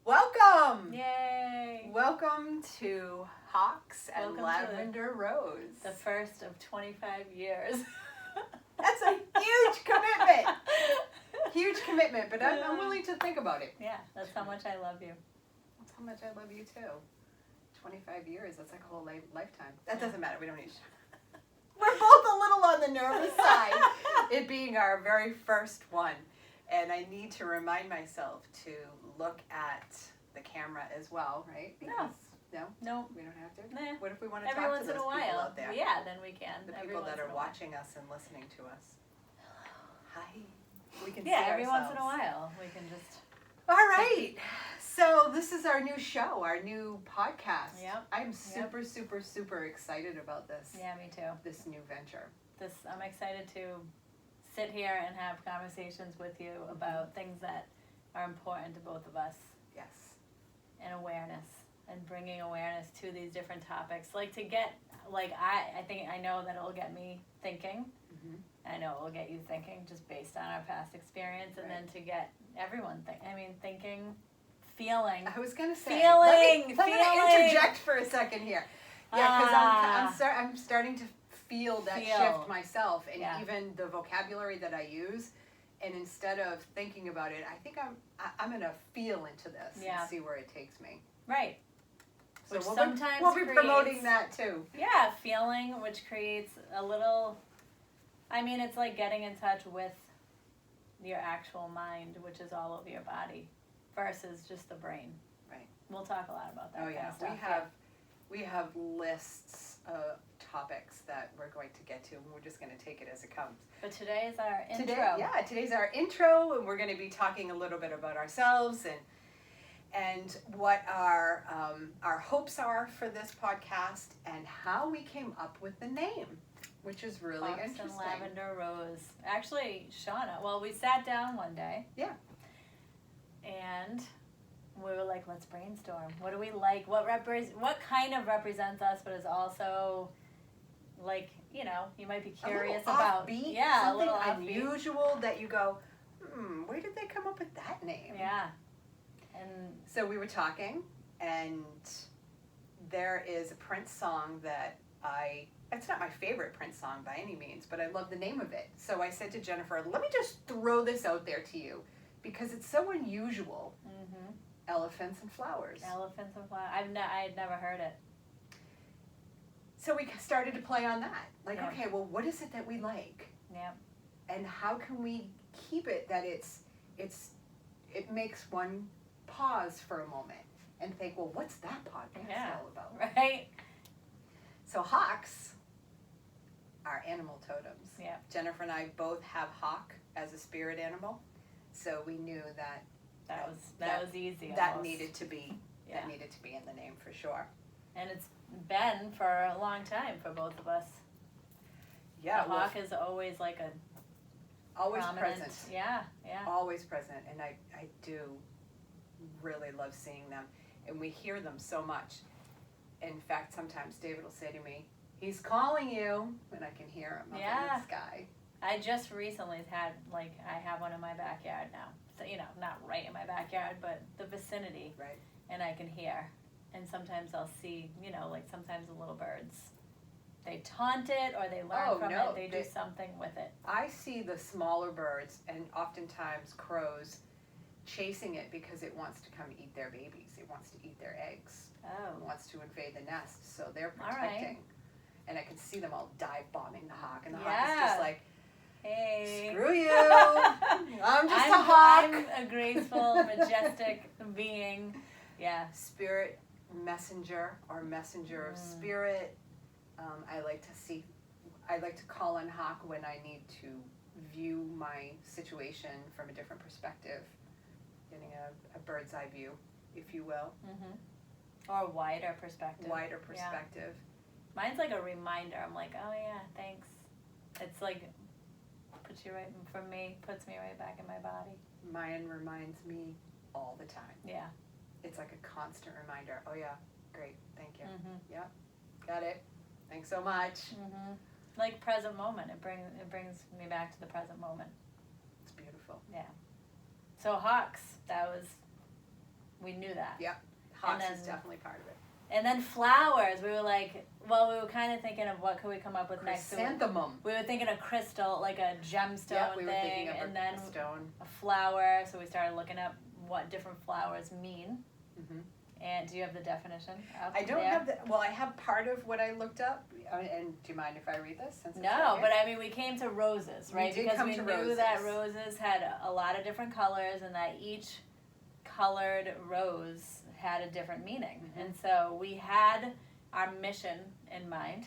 Welcome! Yay! Welcome to Hawks and Welcome Lavender Rose. The first of 25 years. That's a huge commitment! Huge commitment, but I'm willing to think about it. Yeah, that's how much I love you. That's how much I love you too. 25 years, that's like a whole lifetime. That doesn't matter, we don't need to. We're both a little on the nervous side, it being our very first one. And I need to remind myself to look at the camera as well, right? Because, no, we don't have to. Nah. What if we want to Every talk once to those in a people while. out there? Yeah, then we can. The Every people once that are in a while. watching us and listening to us. Hi. We can see every ourselves. once in a while we can just. All right. So this is our new show, our new podcast. Yep. I'm super, super, super excited about this. Yeah, me too. This new venture. I'm excited to sit here and have conversations with you about things that are important to both of us. Yes. And awareness, and bringing awareness to these different topics. Like to get, I know that it'll get me thinking. Mm-hmm. I know it will get you thinking just based on our past experience, and then to get everyone thinking, feeling. I was going to say, feeling. Let me interject for a second here. Yeah, because I'm starting to feel that shift myself, and even the vocabulary that I use. And instead of thinking about it, I think I'm going to feel into this and see where it takes me. Right. So which we'll be promoting that too. Yeah, feeling, which creates a little. I mean, it's like getting in touch with your actual mind, which is all over your body, versus just the brain. Right. We'll talk a lot about that. Oh yeah, kind of stuff. we have lists of topics that we're going to get to, and we're just going to take it as it comes. But today is our intro. Today's our intro, and we're going to be talking a little bit about ourselves and what our hopes are for this podcast and how we came up with the name, which is really interesting. And Lavender Rose. Actually, Shauna. Well, we sat down one day. Yeah. And we were like, let's brainstorm. What do we like? What kind of represents us, but is also like, you might be curious about. Offbeat, a little something offbeat. unusual that you go, where did they come up with that name? Yeah. And so we were talking, and there is a Prince song that it's not my favorite Prince song by any means, but I love the name of it. So I said to Jennifer, let me just throw this out there to you because it's so unusual. Mm-hmm. Elephants and Flowers. Elephants and Flowers. I had never heard it. So we started to play on that. Like, okay, well, what is it that we like? Yeah. And how can we keep it that it makes one pause for a moment and think, well, what's that podcast all about? Right. So hawks are animal totems. Yeah. Jennifer and I both have hawk as a spirit animal, so we knew that was easy. That needed to be in the name for sure. And it's been for a long time for both of us. Yeah. The hawk is always like always prominent. Present. Yeah. Always present, and I do really love seeing them, and we hear them so much. In fact, sometimes David will say to me, he's calling you, and I can hear him up in the sky. I just recently I have one in my backyard now. So, not right in my backyard, but the vicinity. Right. And I can hear. And sometimes I'll see, sometimes the little birds, they taunt it or they learn from it. They do something with it. I see the smaller birds and oftentimes crows chasing it because it wants to come eat their babies. It wants to eat their eggs. Oh. It wants to invade the nest. So they're protecting. Right. And I can see them all dive bombing the hawk. And the hawk is just like, hey. Screw you. I'm just a hawk. I'm a graceful, majestic being. Yeah. Spirit messenger or messenger of spirit. I like to call on hawk when I need to view my situation from a different perspective. Getting a bird's eye view, if you will. Mm-hmm. Or a wider perspective. Yeah. Mine's like a reminder. I'm like, oh yeah, thanks. It's like puts me right back in my body. Mine reminds me all the time. Yeah. It's like a constant reminder. Oh yeah, great, thank you. Mm-hmm. Yep, got it. Thanks so much. Mm-hmm. Like present moment. It brings me back to the present moment. It's beautiful. Yeah. So hawks, that was We knew that. Yep. Hawks And is then- definitely part of it. And then flowers, we were like, well, we were kind of thinking of what could we come up with next. Chrysanthemum. We were thinking of crystal, like a gemstone Yeah, we were thing, thinking of and a then stone. a flower. So we started looking up what different flowers mean. Mm-hmm. And do you have the definition up I don't there? have the. Well, I have part of what I looked up. And do you mind if I read this? Since it's No, right but here? I mean, we came to roses, right? did Because come we to knew that roses. roses had a lot of different colors, and that each colored rose had a different meaning. Mm-hmm. And so we had our mission in mind.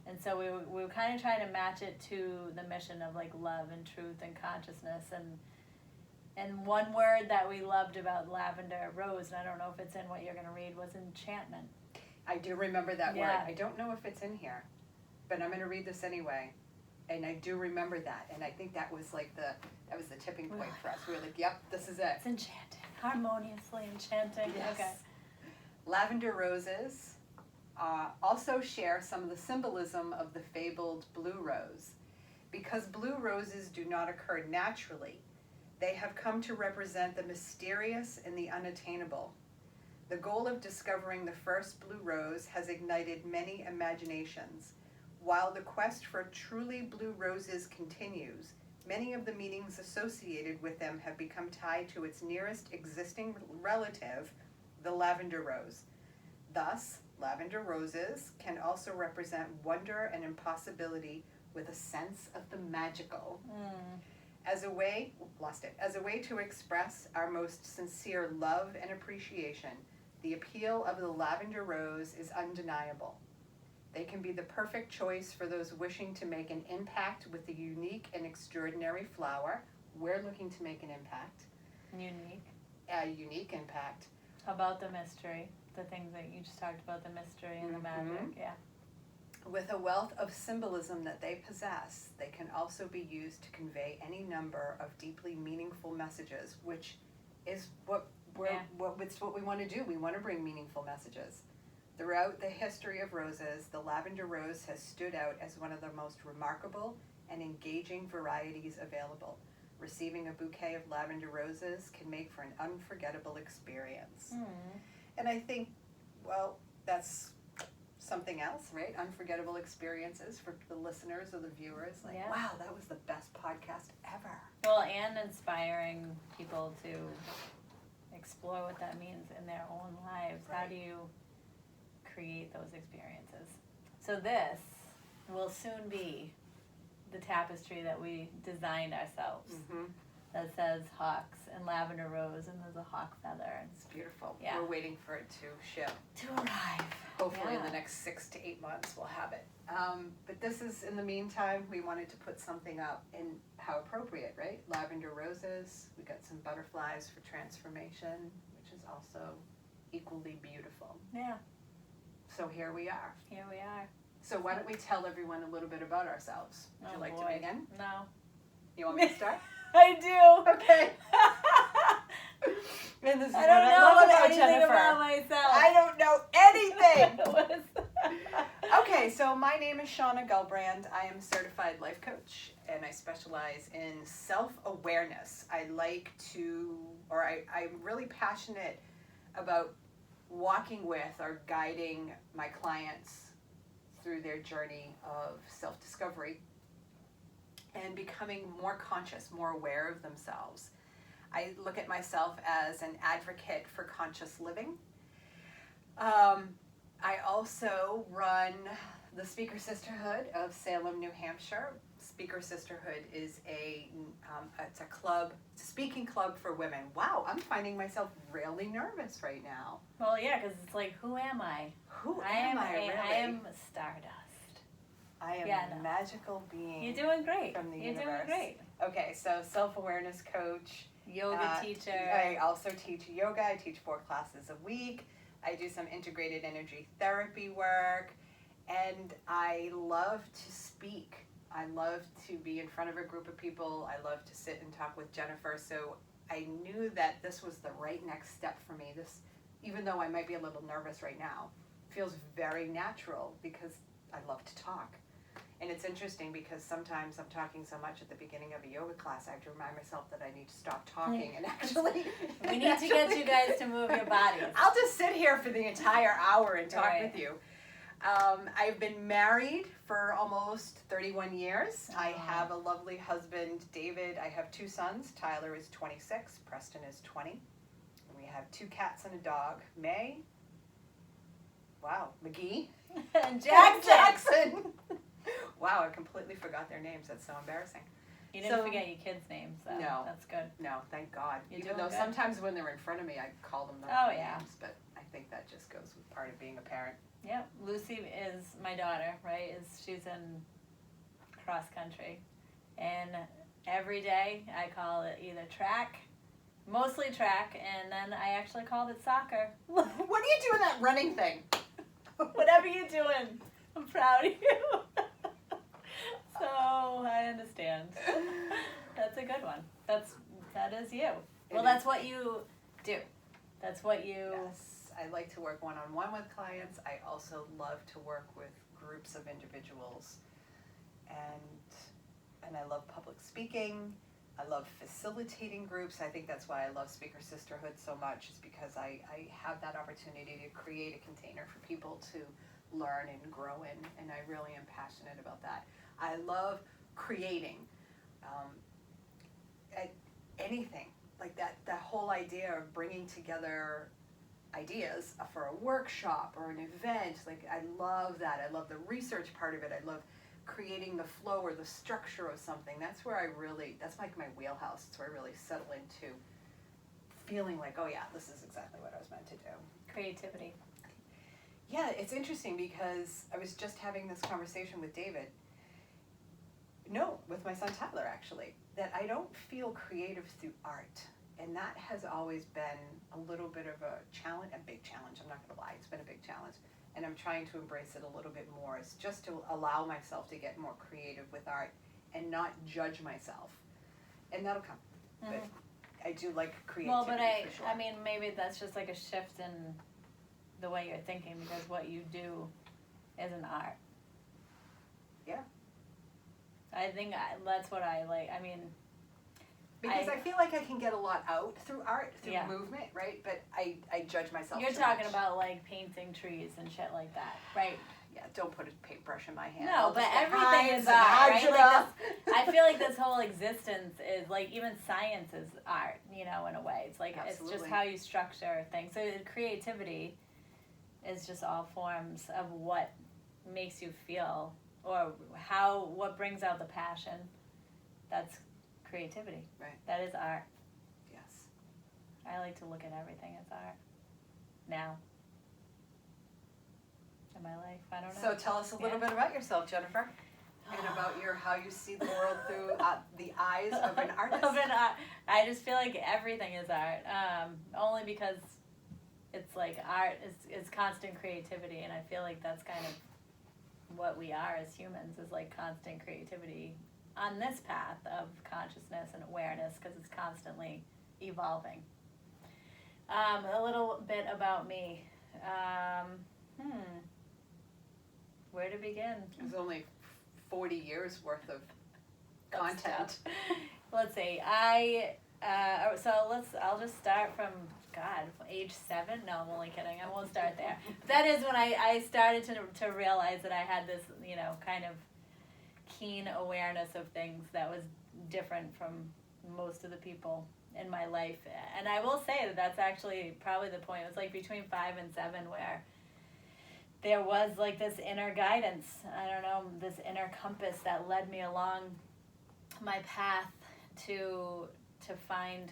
And so we were kind of trying to match it to the mission of like love and truth and consciousness. And one word that we loved about lavender rose, and I don't know if it's in what you're going to read, was enchantment. I do remember that Yeah. word. I don't know if it's in here, but I'm going to read this anyway. And I do remember that. And I think that was like the tipping point for us. We were like, yep, this is it. It's enchanting, harmoniously enchanting. Yes. Okay. Lavender roses also share some of the symbolism of the fabled blue rose. Because blue roses do not occur naturally, they have come to represent the mysterious and the unattainable. The goal of discovering the first blue rose has ignited many imaginations. While the quest for truly blue roses continues, many of the meanings associated with them have become tied to its nearest existing relative, the lavender rose. Thus, lavender roses can also represent wonder and impossibility with a sense of the magical. As a way to express our most sincere love and appreciation, the appeal of the lavender rose is undeniable. They can be the perfect choice for those wishing to make an impact with the unique and extraordinary flower. We're looking to make an impact. Unique. A unique impact. About the mystery, the things that you just talked about, the mystery and the magic, yeah. With a wealth of symbolism that they possess, they can also be used to convey any number of deeply meaningful messages, which is what we want to do. We want to bring meaningful messages. Throughout the history of roses, the lavender rose has stood out as one of the most remarkable and engaging varieties available. Receiving a bouquet of lavender roses can make for an unforgettable experience. And I think, well, that's something else, right? Unforgettable experiences for the listeners or the viewers. Like, Yeah. wow, that was the best podcast ever. Well, and inspiring people to explore what that means in their own lives. Right. How do you create those experiences? So this will soon be the tapestry that we designed ourselves. That says hawks and lavender rose, and there's a hawk feather. It's beautiful. Yeah. We're waiting for it to ship. To arrive. Hopefully in Yeah. the next 6 to 8 months we'll have it. But this is, in the meantime, we wanted to put something up, and how appropriate, right? Lavender roses, we got some butterflies for transformation, which is also equally beautiful. Yeah, So here we are. here we are. So why don't we tell everyone a little bit about ourselves? Would you like to begin? No. You want me to start? I do. Okay. And this is I what don't I know love about anything Jennifer. about myself. I don't know anything. What is Okay, so my name is Shauna Gullbrand. I am a certified life coach, and I specialize in self-awareness. I'm really passionate about walking with or guiding my clients through their journey of self-discovery and becoming more conscious, more aware of themselves. I look at myself as an advocate for conscious living. I also run the Speaker Sisterhood of Salem, New Hampshire. Speaker Sisterhood is it's a club, it's a speaking club for women. Wow, I'm finding myself really nervous right now. Well, yeah, because it's like, who am I? Who am I really? I am stardust. I am Yeah, a magical being. You're doing great. From the You're universe. doing great. Okay, so self-awareness coach. Yoga teacher. I also teach yoga. I teach 4 classes a week. I do some integrated energy therapy work, and I love to speak. I love to be in front of a group of people. I love to sit and talk with Jennifer. So I knew that this was the right next step for me. This, even though I might be a little nervous right now, feels very natural because I love to talk. And it's interesting because sometimes I'm talking so much at the beginning of a yoga class, I have to remind myself that I need to stop talking and actually. We need to get you guys to move your bodies. I'll just sit here for the entire hour and talk Right. with you. I've been married for almost 31 years. I have a lovely husband, David. I have 2 sons. Tyler is 26. Preston is 20. And we have 2 cats and a dog. May. Wow. McGee. And Jackson. Wow, I completely forgot their names. That's so embarrassing. You didn't So- forget your kids' names, though. No. That's good. No, thank God. You're Even doing though good. sometimes when they're in front of me, I call them the Oh, wrong yeah. names. But I think that just goes with part of being a parent. Yep. Lucy is my daughter, right? She's in cross country. And every day I call it either track, mostly track, and then I actually called it soccer. What do you do in that running thing? Whatever you're doing, I'm proud of you. So I understand. That's a good one. That is you. Well, that's what you do. That's what you. Yes, I like to work one-on-one with clients. I also love to work with groups of individuals, and I love public speaking. I love facilitating groups. I think that's why I love Speaker Sisterhood so much, is because I have that opportunity to create a container for people to learn and grow in, and I really am passionate about that. I love creating anything like that. That whole idea of bringing together ideas for a workshop or an event. Like, I love that. I love the research part of it. I love creating the flow or the structure of something. That's where that's like my wheelhouse. It's where I really settle into feeling like, oh yeah, this is exactly what I was meant to do. Creativity. Yeah, it's interesting because I was just having this conversation with David. No, with my son Tyler, actually, that I don't feel creative through art. And that has always been a little bit of a challenge, a big challenge. I'm not going to lie, it's been a big challenge. And I'm trying to embrace it a little bit more. It's just to allow myself to get more creative with art and not judge myself. And that'll come. Mm-hmm. But I do like creativity. Well, but for sure. I mean, maybe that's just like a shift in the way you're thinking, because what you do is an art. Yeah. I think that's what I like. I mean, Because I feel like I can get a lot out through art, through Yeah. movement, right? But I judge myself you're too talking much. about like painting trees and shit like that, right? Yeah, don't put a paintbrush in my hand. No, I'll but just get everything hives is and art, right? agita. Like I feel like this whole existence is like, even science is art, you know, in a way. It's like, it's just Absolutely. how you structure things. So creativity is just all forms of what makes you feel, or what brings out the passion. That's creativity. Right. That is art. Yes. I like to look at everything as art now in my life. I don't know. So tell us a little bit about yourself, Jennifer, and about how you see the world through the eyes of an artist. I just feel like everything is art, only because it's like art is constant creativity, and I feel like that's kind of what we are as humans, is like constant creativity on this path of consciousness and awareness, because it's constantly evolving. A little bit about me. Where to begin? There's only 40 years worth of content. Let's see. I'll just start from, age 7? No, I'm only kidding. I won't start there. That is when I started to realize that I had this, kind of keen awareness of things that was different from most of the people in my life. And I will say that that's actually probably the point. It was like between 5 and 7 where there was like this inner guidance, I don't know, this inner compass that led me along my path to find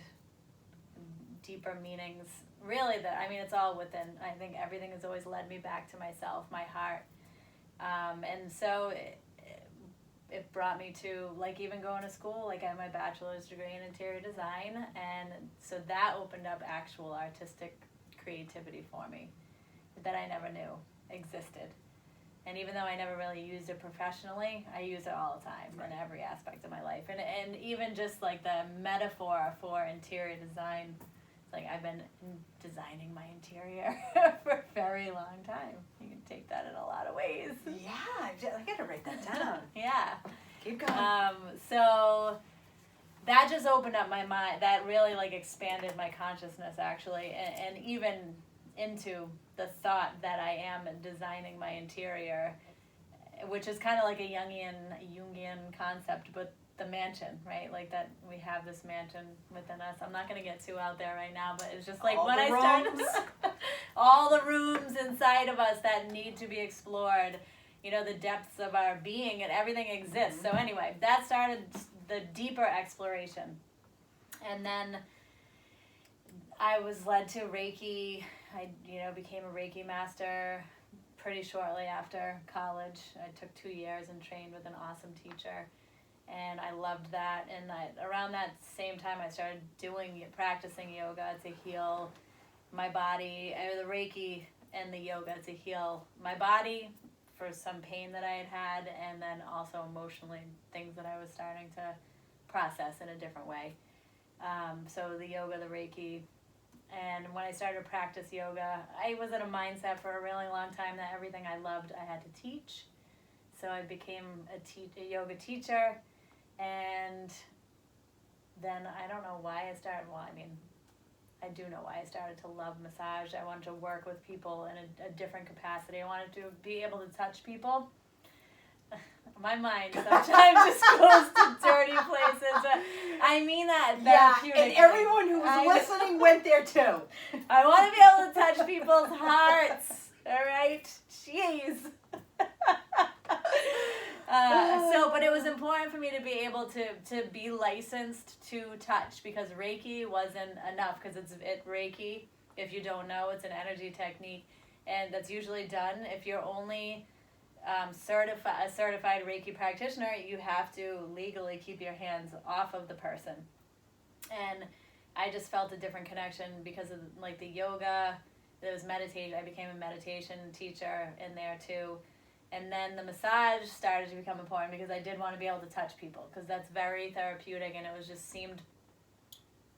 deeper meanings. Really, it's all within. I think everything has always led me back to myself, my heart. And so it brought me to, like, even going to school. Like, I have my bachelor's degree in interior design, and so that opened up actual artistic creativity for me that I never knew existed. And even though I never really used it professionally, I use it all the time in every aspect of my life. And even just like the metaphor for interior design, like I've been designing my interior for a very long time. You can take that in a lot of ways. Yeah, I gotta write that down. Yeah. Keep going. So that just opened up my mind. That really like expanded my consciousness actually, and even into the thought that I am designing my interior, which is kind of like a Jungian concept, but the mansion, right? Like that we have this mansion within us. I'm not going to get too out there right now, but it's just like all when I started, all the rooms inside of us that need to be explored, you know, the depths of our being, and everything exists. So anyway, that started the deeper exploration. And then I was led to Reiki. I, became a Reiki master pretty shortly after college. I took 2 years and trained with an awesome teacher. And I loved that. And around that same time, I started practicing yoga to heal my body, the Reiki and the yoga to heal my body for some pain that I had, and then also emotionally, things that I was starting to process in a different way. So the yoga, the Reiki, and when I started to practice yoga, I was in a mindset for a really long time that everything I loved, I had to teach. So I became a yoga teacher, and then I don't know why I started, I do know why I started to love massage. I wanted to work with people in a different capacity. I wanted to be able to touch people. My mind sometimes just goes to dirty places. I mean that therapeutically. And everyone who was listening went there too. I want to be able to touch people's hearts. All right? Jeez. But it was important for me to be able to be licensed to touch, because Reiki wasn't enough, because Reiki, if you don't know, it's an energy technique, and that's usually done if you're only a certified Reiki practitioner. You have to legally keep your hands off of the person. And I just felt a different connection because of like the yoga. There was meditation. I became a meditation teacher in there too. And then the massage started to become important because I did want to be able to touch people, because that's very therapeutic, and it was just seemed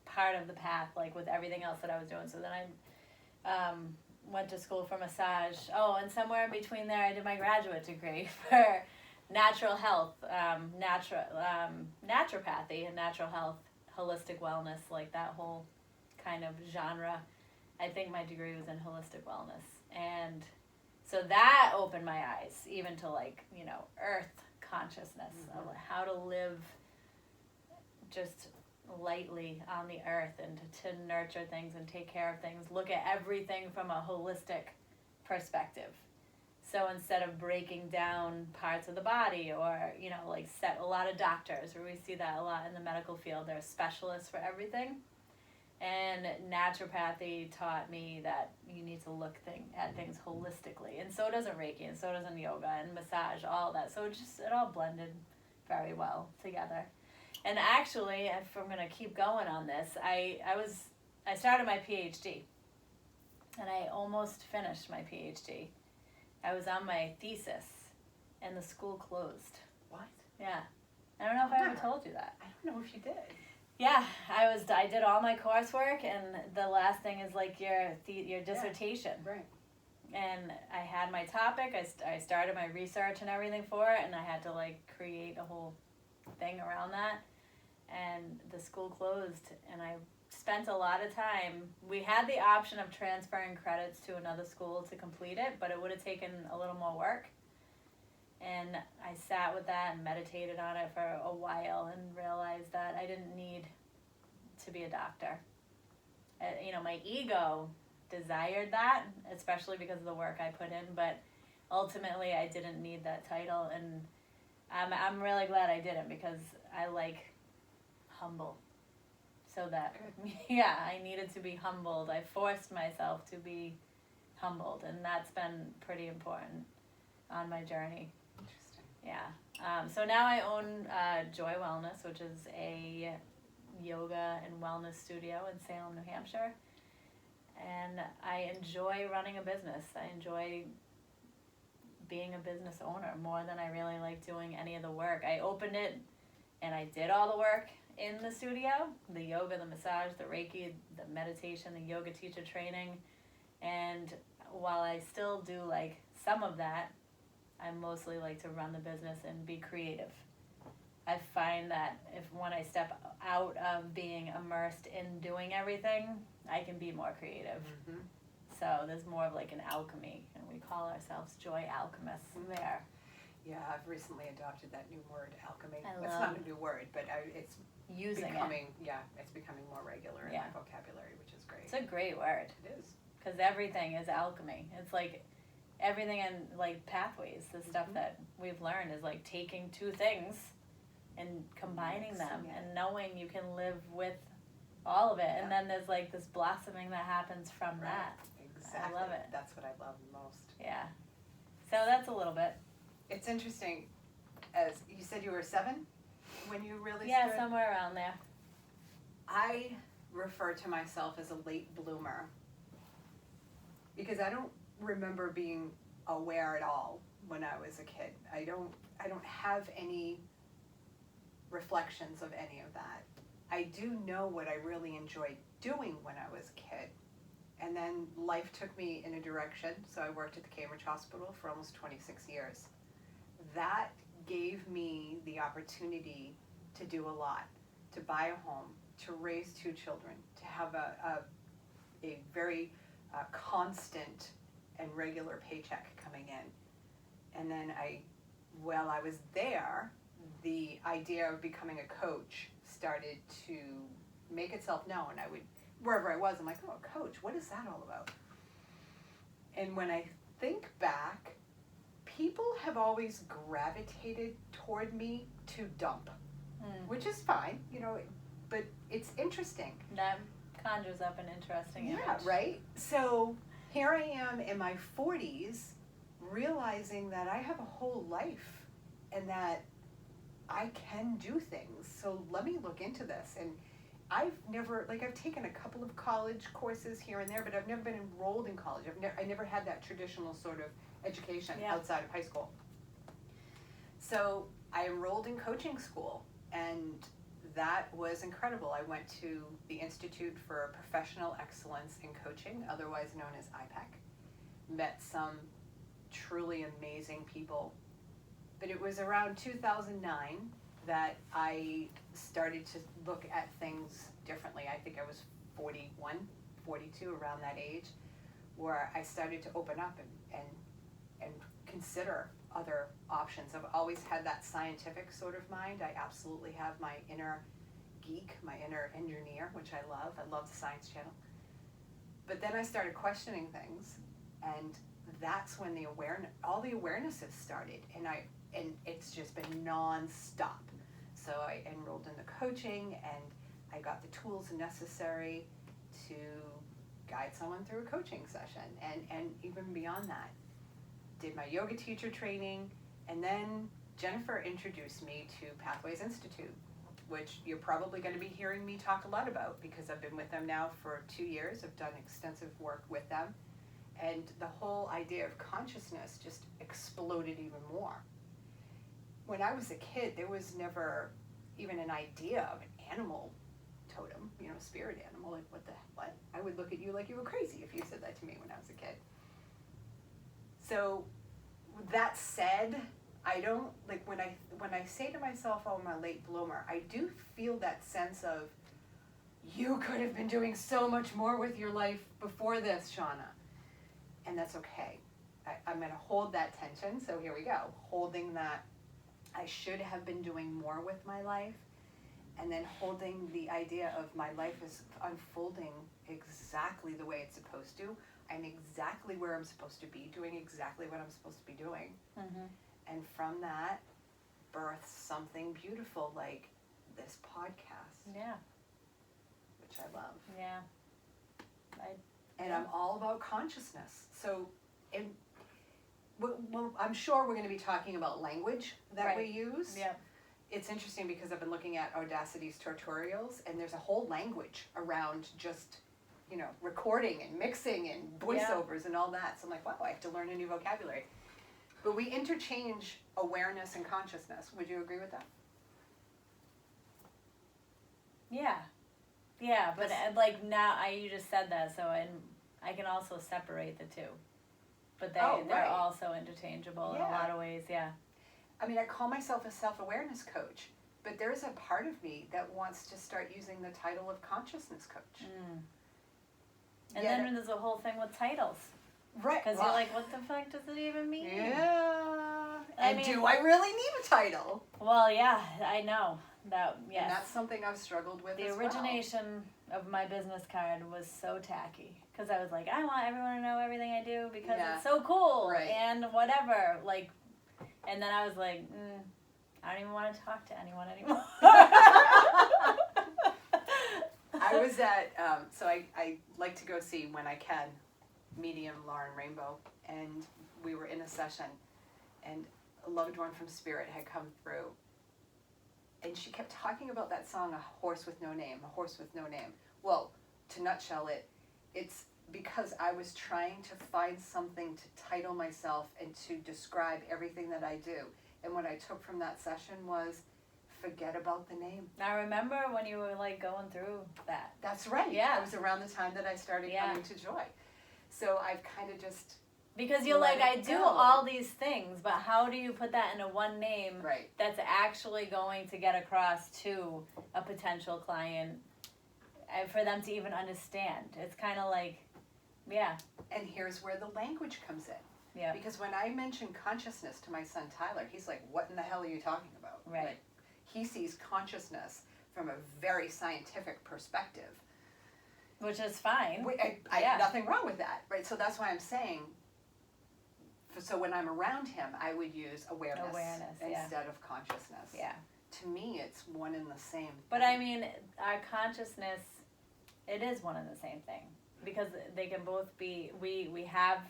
part of the path, like with everything else that I was doing. So then I went to school for massage. Oh, and somewhere in between there, I did my graduate degree for natural health, naturopathy and natural health, holistic wellness, like that whole kind of genre. I think my degree was in holistic wellness. And so that opened my eyes even to earth consciousness, of how to live just lightly on the earth, and to nurture things and take care of things, look at everything from a holistic perspective. So instead of breaking down parts of the body, or, a lot of doctors, where we see that a lot in the medical field, they're specialists for everything. And naturopathy taught me that you need to look at things holistically. And so doesn't Reiki, and so doesn't yoga and massage, all that. So it all blended very well together. And actually, if I'm going to keep going on this, I started my PhD, and I almost finished my PhD. I was on my thesis, and the school closed. What? Yeah. I don't know if I ever told you that. I don't know if you did. Yeah, I did all my coursework, and the last thing is like your dissertation. Yeah, right. And I had my topic. I started my research and everything for it, and I had to create a whole thing around that. And the school closed, and I spent a lot of time. We had the option of transferring credits to another school to complete it, but it would have taken a little more work. And I sat with that and meditated on it for a while, and realized that I didn't need to be a doctor. My ego desired that, especially because of the work I put in, but ultimately I didn't need that title, and I'm really glad I didn't, because I like humble. So that, I needed to be humbled. I forced myself to be humbled, and that's been pretty important on my journey. Interesting. Yeah. So now I own Joy Wellness, which is a yoga and wellness studio in Salem, New Hampshire. And I enjoy running a business. I enjoy being a business owner more than I really like doing any of the work. I opened it, and I did all the work, in the studio, the yoga, the massage, the Reiki, the meditation, the yoga teacher training. And while I still do like some of that, I mostly like to run the business and be creative. I find that when I step out of being immersed in doing everything, I can be more creative. Mm-hmm. So there's more of like an alchemy, and we call ourselves joy alchemists there. Yeah, I've recently adopted that new word, alchemy. I It's love not a new word, but it's using becoming, it's becoming more regular in Yeah. my vocabulary, which is great. It's a great word, It is. because everything is alchemy. It's like everything in like pathways, the stuff that we've learned is like taking two things and combining them and knowing you can live with all of it. And then there's like this blossoming that happens from that. Exactly. I love it. That's what I love most. Yeah. So that's a little bit. It's interesting, as you said you were 7 when you really Yeah, stood. somewhere around there. I refer to myself as a late bloomer because I don't remember being aware at all when I was a kid. I don't have any reflections of any of that. I do know what I really enjoyed doing when I was a kid. And then life took me in a direction, so I worked at the Cambridge Hospital for almost 26 years. That gave me the opportunity to do a lot, to buy a home, to raise 2 children, to have a very constant and regular paycheck coming in. And then while I was there, the idea of becoming a coach started to make itself known. I would, wherever I was, I'm like, oh, coach, what is that all about? And when I think back, people have always gravitated toward me to dump, which is fine, but it's interesting. That conjures up an interesting image. Yeah, right? So here I am in my 40s, realizing that I have a whole life and that I can do things. So let me look into this. And I've taken a couple of college courses here and there, but I've never been enrolled in college. I never had that traditional sort of education outside of high school. So I enrolled in coaching school, and that was incredible. I went to the Institute for Professional Excellence in Coaching, otherwise known as IPEC. Met some truly amazing people. But it was around 2009 that I started to look at things differently. I think I was 41, 42, around that age, where I started to open up and consider other options. I've always had that scientific sort of mind. I absolutely have my inner geek, my inner engineer, which I love. I love the Science Channel. But then I started questioning things, and that's when all the awarenesses started, and it's just been non-stop. So I enrolled in the coaching, and I got the tools necessary to guide someone through a coaching session, and even beyond that. Did my yoga teacher training, and then Jennifer introduced me to Pathways Institute, which you're probably going to be hearing me talk a lot about because I've been with them now for 2 years. I've done extensive work with them, and the whole idea of consciousness just exploded even more. When I was a kid, there was never even an idea of an animal totem, spirit animal. Like, what? I would look at you like you were crazy if you said that to me when I was a kid. So that said, I don't, when I say to myself, oh, I'm a late bloomer, I do feel that sense of, you could have been doing so much more with your life before this, Shauna. And that's okay. I'm going to hold that tension. So here we go. Holding that I should have been doing more with my life. And then holding the idea of my life is unfolding exactly the way it's supposed to. I'm exactly where I'm supposed to be, doing exactly what I'm supposed to be doing. Mm-hmm. And from that, births something beautiful like this podcast. Yeah. Which I love. Yeah. I'm all about consciousness. So, I'm sure we're going to be talking about language that we use. Yeah. It's interesting because I've been looking at Audacity's tutorials, and there's a whole language around just, recording and mixing and voiceovers and all that. So I'm like, wow, I have to learn a new vocabulary. But we interchange awareness and consciousness. Would you agree with that? Yeah, but like now, you just said that, so I can also separate the two. But they're also interchangeable in a lot of ways, yeah. I mean, I call myself a self-awareness coach, but there's a part of me that wants to start using the title of consciousness coach. Mm. And then there's a whole thing with titles. Right. Because you're like, what the fuck does it even mean? Yeah. And do I really need a title? Well, yeah, I know. Yes. And that's something I've struggled with The origination of my business card was so tacky. Because I was like, I want everyone to know everything I do because it's so cool. Right. And whatever. Like, and then I was like, I don't even want to talk to anyone anymore. I was at, so I like to go see, when I can, medium Lauren Rainbow, and we were in a session, and a loved one from Spirit had come through, and she kept talking about that song, A Horse with No Name, A Horse with No Name. Well, to nutshell it, it's because I was trying to find something to title myself and to describe everything that I do, and what I took from that session was, forget about the name. I remember when you were like going through that. That's right. Yeah. It was around the time that I started coming to Joy. So I've kind of just... Because you're like, I do all these things, but how do you put that into one name that's actually going to get across to a potential client and for them to even understand? It's kind of like, And here's where the language comes in. Yeah. Because when I mention consciousness to my son Tyler, he's like, what in the hell are you talking about? Right. Like, he sees consciousness from a very scientific perspective. Which is fine. I have nothing wrong with that, right? So that's why I'm saying, so when I'm around him, I would use awareness instead of consciousness. Yeah. To me, it's one and the same. But I mean, our consciousness, it is one and the same thing. Because they can both be, we have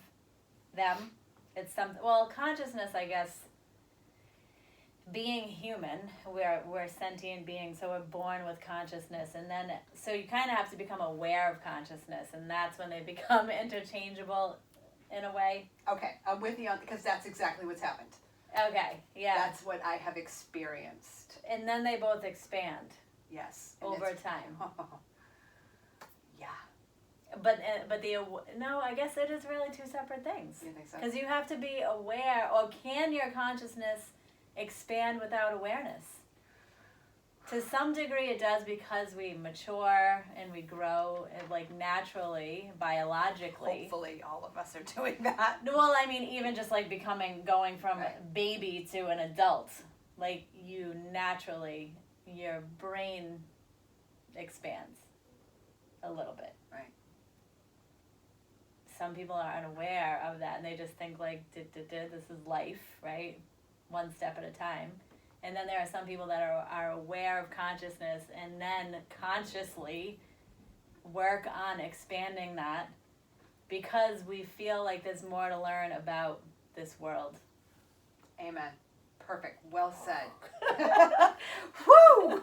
them. It's something, well, consciousness, I guess, being human, we're sentient beings, so we're born with consciousness, and then so you kind of have to become aware of consciousness, and that's when they become interchangeable in a way. Okay, I'm with you on, because that's exactly what's happened. Okay, yeah. That's what I have experienced. And then they both expand. Yes. Over time. Yeah. But no, I guess it is really two separate things. You think so? Because you have to be aware, or can your consciousness expand without awareness? To some degree it does, because we mature and we grow, like naturally, biologically. Hopefully all of us are doing that. Well, I mean, even just like going from baby to an adult, like you naturally, your brain expands a little bit. Right. Some people are unaware of that, and they just think like, this is life, right? One step at a time. And then there are some people that are aware of consciousness and then consciously work on expanding that because we feel like there's more to learn about this world. Amen. Perfect. Well said. Woo!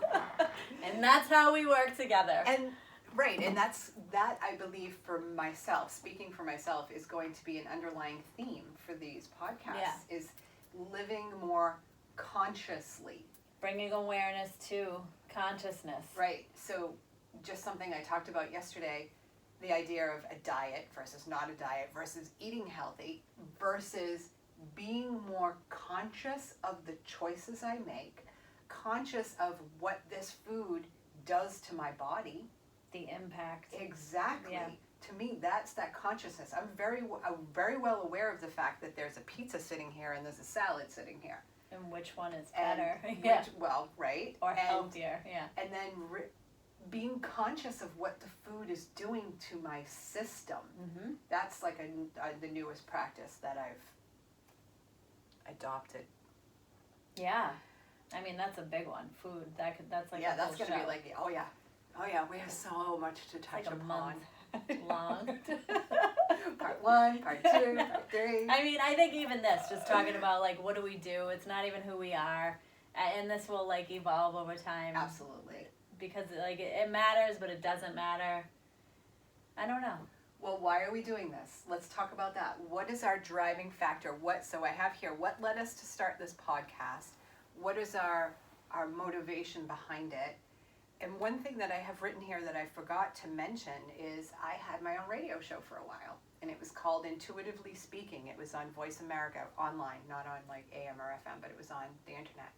And that's how we work together. And that I believe for myself, speaking for myself, is going to be an underlying theme for these podcasts, is living more consciously. Bringing awareness to consciousness. Right. So just something I talked about yesterday, the idea of a diet versus not a diet versus eating healthy versus being more conscious of the choices I make, conscious of what this food does to my body. The impact. Exactly. Yeah. To me, that's that consciousness. I'm very well aware of the fact that there's a pizza sitting here and there's a salad sitting here. And which one is better? Right. Or healthier, And then being conscious of what the food is doing to my system. Mm-hmm. That's like the newest practice that I've adopted. Yeah. I mean, that's a big one. Food. That's like that's going to be like, oh yeah, we have so much to touch like upon. Long. Part 1, part 2, part 3. I mean, I think even this, just talking about like what do we do, it's not even who we are, and this will like evolve over time. Absolutely. Because like it matters, but it doesn't matter. I don't know. Well, why are we doing this? Let's talk about that. What is our driving factor? So I have here, what led us to start this podcast? What is our motivation behind it? And one thing that I have written here that I forgot to mention is I had my own radio show for a while, and it was called Intuitively Speaking. It was on Voice America online, not on like AM or FM, but it was on the internet.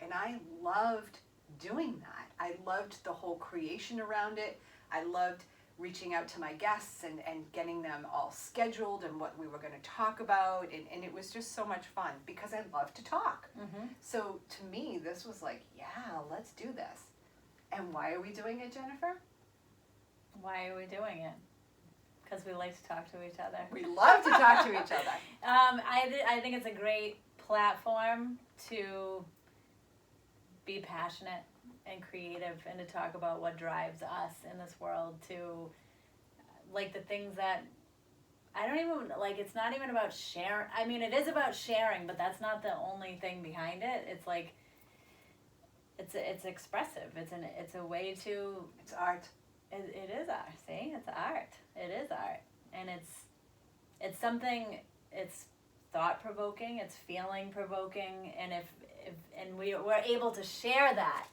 And I loved doing that. I loved the whole creation around it. I loved reaching out to my guests and getting them all scheduled and what we were going to talk about. And it was just so much fun because I love to talk. Mm-hmm. So to me, this was like, yeah, let's do this. And why are we doing it, Jennifer? Why are we doing it? Because we like to talk to each other. We love to talk to each other. I think it's a great platform to be passionate and creative and to talk about what drives us in this world, to like the things that I don't even like. It's not even about sharing. I mean, it is about sharing, but that's not the only thing behind it. It's like it's expressive. It's a way to. It's art. It is art. See, it's art. It is art, and it's something. It's thought provoking. It's feeling provoking, and if we're able to share that,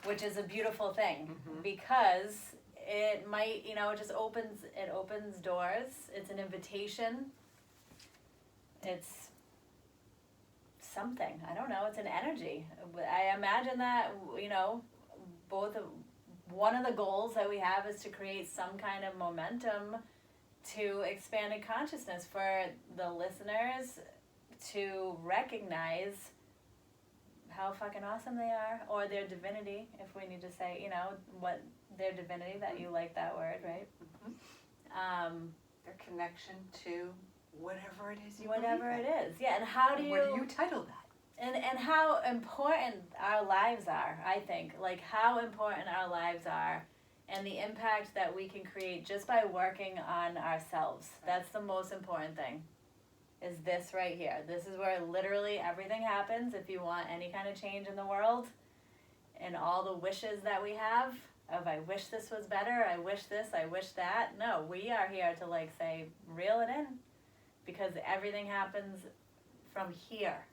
which is a beautiful thing, because it might, it just opens doors. It's an invitation. It's something. I don't know. It's an energy. I imagine that, one of the goals that we have is to create some kind of momentum to expanded consciousness for the listeners to recognize how fucking awesome they are, or their divinity, if we need to say, what their divinity, that you like that word, right? Their connection to whatever it is you whatever believe it is. Yeah, and how do you... What do you title that? And how important our lives are, I think. Like, how important our lives are and the impact that we can create just by working on ourselves. That's the most important thing. Is this right here. This is where literally everything happens. If you want any kind of change in the world and all the wishes that we have of I wish this was better, I wish this, I wish that. No, we are here to say, reel it in, because everything happens from here.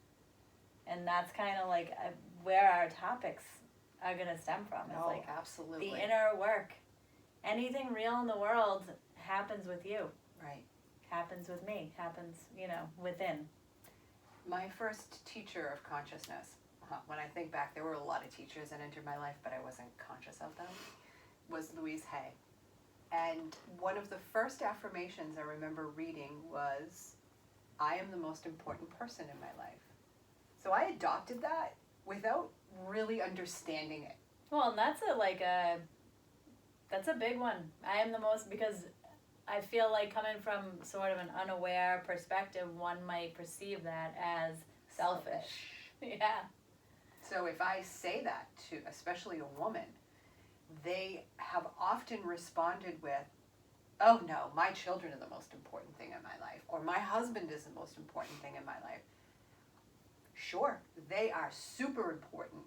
And that's kind of where our topics are going to stem from. It's absolutely. The inner work. Anything real in the world happens with you. Right. Happens with me, happens, within. My first teacher of consciousness, when I think back, there were a lot of teachers that entered my life, but I wasn't conscious of them, was Louise Hay. And one of the first affirmations I remember reading was, I am the most important person in my life. So I adopted that without really understanding it. Well, and that's a big one. I am the most, because I feel like coming from sort of an unaware perspective, one might perceive that as selfish. Yeah. So if I say that to, especially a woman, they have often responded with, oh no, my children are the most important thing in my life, or my husband is the most important thing in my life. Sure, they are super important,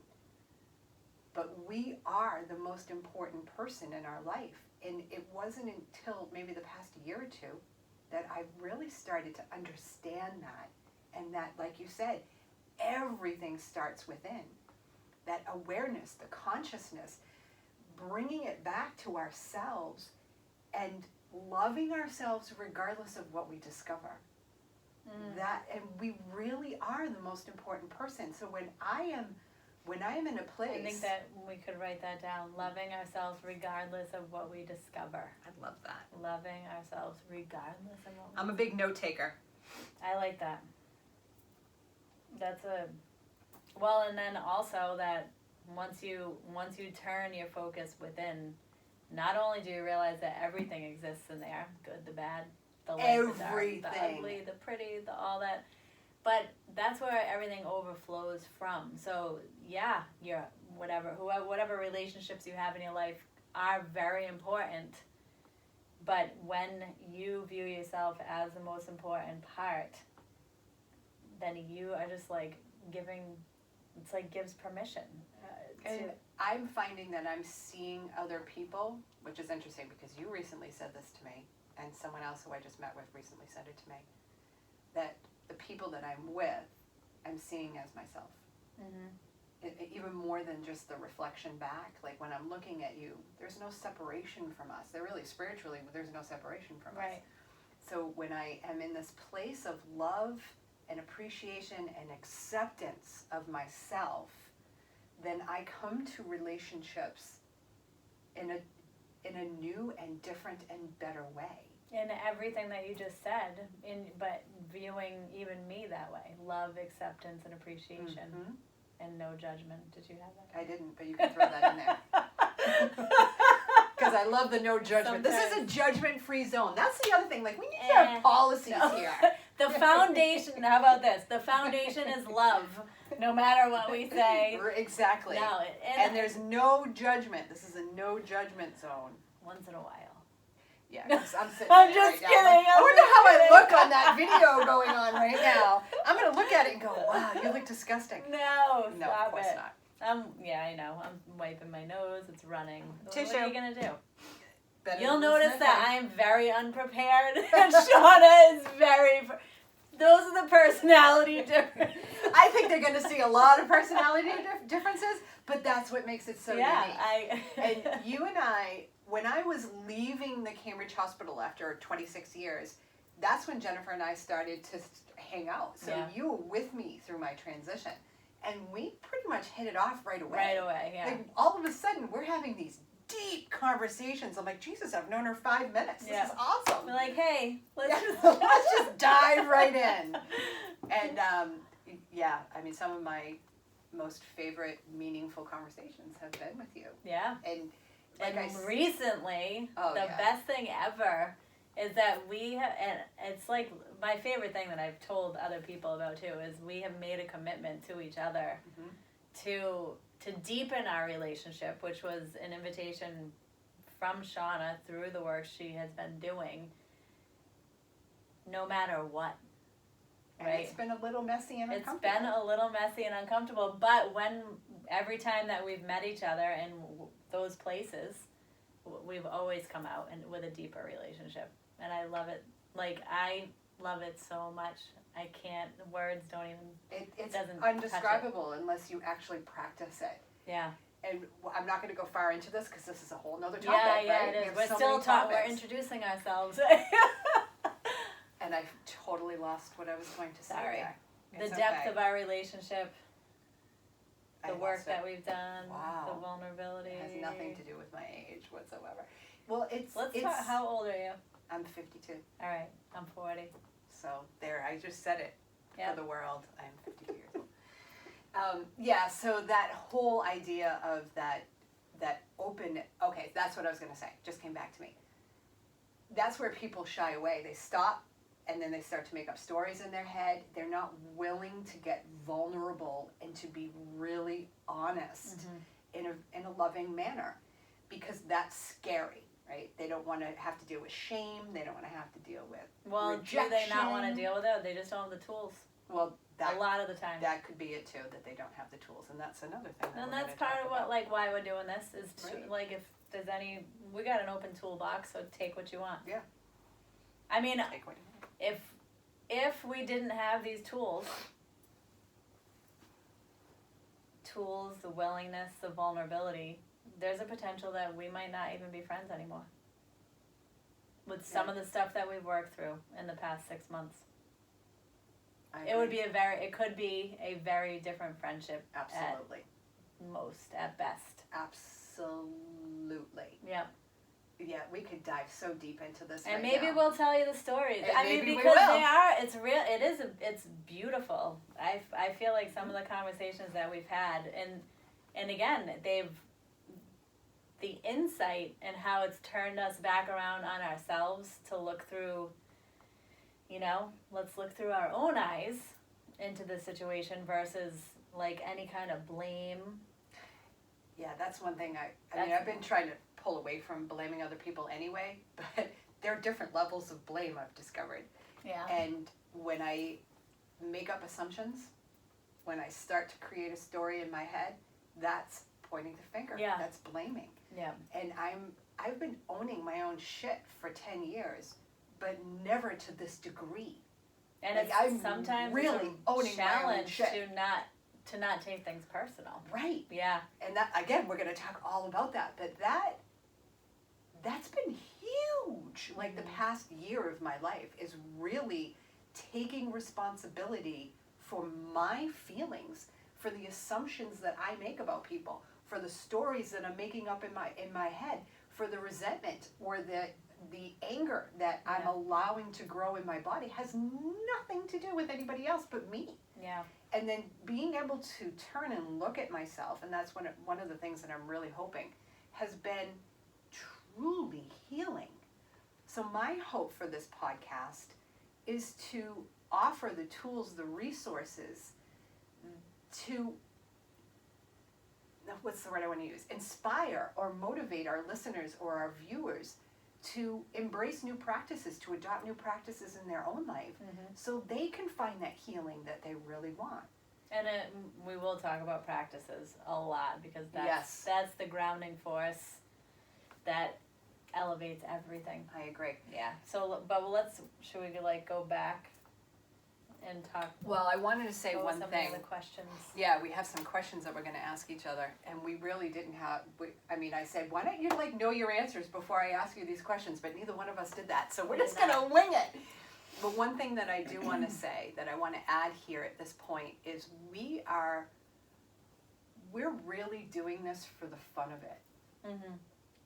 but we are the most important person in our life. And it wasn't until maybe the past year or two that I really started to understand that. And that, like you said, everything starts within. That awareness, the consciousness, bringing it back to ourselves and loving ourselves regardless of what we discover. And we really are the most important person. So when I am in a place... I think that we could write that down. Loving ourselves regardless of what we discover. I love that. Loving ourselves regardless of what we I'm a big note taker. I like that. Well, and then also that once you turn your focus within, not only do you realize that everything exists in there, good, the bad, the light, the dark, the ugly, the pretty, the all that, but that's where everything overflows from. So yeah, whatever relationships you have in your life are very important, but when you view yourself as the most important part, then you are just gives permission. And I'm finding that I'm seeing other people, which is interesting because you recently said this to me, and someone else who I just met with recently said it to me, that the people that I'm with, I'm seeing as myself. even more than just the reflection back. Like when I'm looking at you, there's no separation from us. There really, spiritually, there's no separation from us. So when I am in this place of love and appreciation and acceptance of myself, then I come to relationships in a new and different and better way. In everything that you just said, but viewing even me that way. Love, acceptance, and appreciation. Mm-hmm. And no judgment. Did you have that? I didn't, but you can throw that in there. Because I love the no judgment. This is a judgment-free zone. That's the other thing. Like, we need to have policies here. The foundation, how about this? The foundation is love, no matter what we say. Exactly. No, and there's no judgment. This is a no judgment zone. Once in a while. Yeah, I'm sitting I'm there just right kidding. now. Like, I wonder how I look on that video going on right now. I'm going to look at it and go, wow, you look disgusting. No, No, of course not. Yeah, I know. I'm wiping my nose. It's running. Tissue. What are you going to do? Better You'll than notice sniffing. that I'm very unprepared. And Shauna is very... Those are the personality differences. I think they're going to see a lot of personality differences, but that's what makes it so unique. And you and I, when I was leaving the Cambridge Hospital after 26 years, that's when Jennifer and I started to hang out. So you were with me through my transition. And we pretty much hit it off right away. Right away, yeah. Like, all of a sudden, we're having these deep conversations. I'm like, Jesus, I've known her 5 minutes. This is awesome. We're like, hey, let's just dive right in. And I mean, some of my most favorite meaningful conversations have been with you. Yeah. And recently, the best thing ever is that and it's like my favorite thing that I've told other people about too, is we have made a commitment to each other to deepen our relationship, which was an invitation from Shauna through the work she has been doing, no matter what. Right? And it's been a little messy and uncomfortable. It's been a little messy and uncomfortable, but every time that we've met each other in those places, we've always come out with a deeper relationship. And I love it. Like, I love it so much. I can't, words don't even, it's doesn't undescribable unless you actually practice it. Yeah. And I'm not going to go far into this because this is a whole nother topic, right? It is. We're still talking, we're introducing ourselves. And I totally lost what I was going to say. Sorry. The depth of our relationship, the work that we've done, wow. the vulnerability. It has nothing to do with my age whatsoever. Well, Let's talk, how old are you? I'm 52. All right, I'm 40. So there, I just said it for the world. I'm 52 years old. So that whole idea of that open, okay, that's what I was going to say. Just came back to me. That's where people shy away. They stop, and then they start to make up stories in their head. They're not willing to get vulnerable and to be really honest in a loving manner, because that's scary, right? They don't want to have to deal with shame. They don't want to have to deal with rejection. Do they not want to deal with it? They just don't have the tools. Well, a lot of the time. That could be it too, that they don't have the tools, and that's another thing. And that's part of what, why we're doing this is like, if there's we got an open toolbox, so take what you want. Yeah. I mean, take what you want. If we didn't have these tools, the willingness, the vulnerability, there's a potential that we might not even be friends anymore. With some of the stuff that we've worked through in the past 6 months. It could be a very different friendship. Absolutely. At best. Absolutely. Yep. Yeah, we could dive so deep into this. And maybe we'll tell you the stories. Maybe because they are. It's real. It's beautiful. I feel like some of the conversations that we've had, and again, the insight and how it's turned us back around on ourselves to look through. Let's look through our own eyes into the situation versus like any kind of blame. Yeah, that's one thing I mean, I've been trying to pull away from blaming other people anyway, but there are different levels of blame I've discovered. Yeah. And when I make up assumptions, when I start to create a story in my head, that's pointing the finger. Yeah. That's blaming. Yeah. And I've been owning my own shit for 10 years, but never to this degree. And like, it's I'm sometimes really owning my own challenge shit. to not to not take things personal. Right. Yeah. And that, again, we're going to talk all about that. But that's been huge. Like the past year of my life is really taking responsibility for my feelings, for the assumptions that I make about people, for the stories that I'm making up in my head, for the resentment or the anger that I'm allowing to grow in my body has nothing to do with anybody else but me. Yeah. And then being able to turn and look at myself, and that's one of the things that I'm really hoping has been truly healing. So my hope for this podcast is to offer the tools, the resources to, what's the word I want to use? Inspire or motivate our listeners or our viewers to embrace new practices, to adopt new practices in their own life, so they can find that healing that they really want. And we will talk about practices a lot, because that's the grounding force that elevates everything. I agree. Yeah. So, but should we go back and talk? Well, I wanted to say one thing. Some of the questions. Yeah, we have some questions that we're going to ask each other, and we really didn't have. I said, why don't you know your answers before I ask you these questions? But neither one of us did that, so we're just going to wing it. But one thing that I do want to say, that I want to add here at this point, is we're really doing this for the fun of it,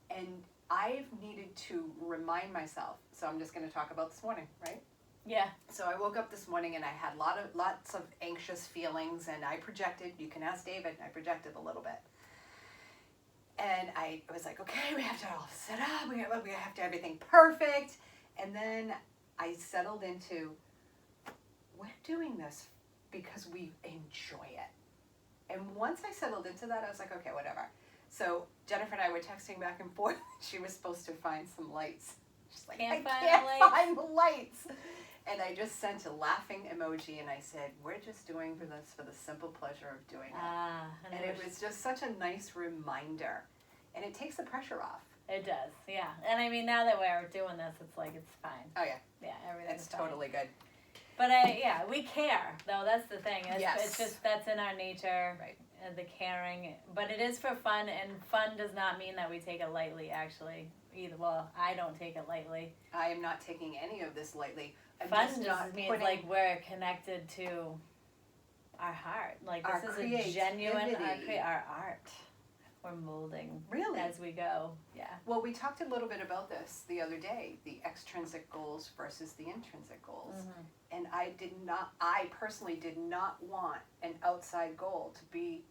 and I've needed to remind myself. So I'm just going to talk about this morning, right? Yeah. So I woke up this morning and I had lots of anxious feelings, and I projected. You can ask David. I projected a little bit, and I was like, okay, we have to all set up. We have to have everything perfect, and then I settled into, we're doing this because we enjoy it. And once I settled into that, I was like, okay, whatever. So Jennifer and I were texting back and forth. She was supposed to find some lights. She's like, I can't find the lights. And I just sent a laughing emoji, and I said, we're just doing this for the simple pleasure of doing it. And it was just such a nice reminder. And it takes the pressure off. It does, yeah. And I mean, now that we're doing this, it's fine. Oh, yeah. Yeah, everything's It's totally good. But we care, though. That's the thing. It's just, that's in our nature. Right. The caring. But it is for fun, and fun does not mean that we take it lightly, actually. Either. Well, I don't take it lightly. I am not taking any of this lightly. Fun just means we're connected to our heart. This is a genuine, our art. We're molding as we go. Yeah. Well, we talked a little bit about this the other day, the extrinsic goals versus the intrinsic goals. And I personally did not want an outside goal to be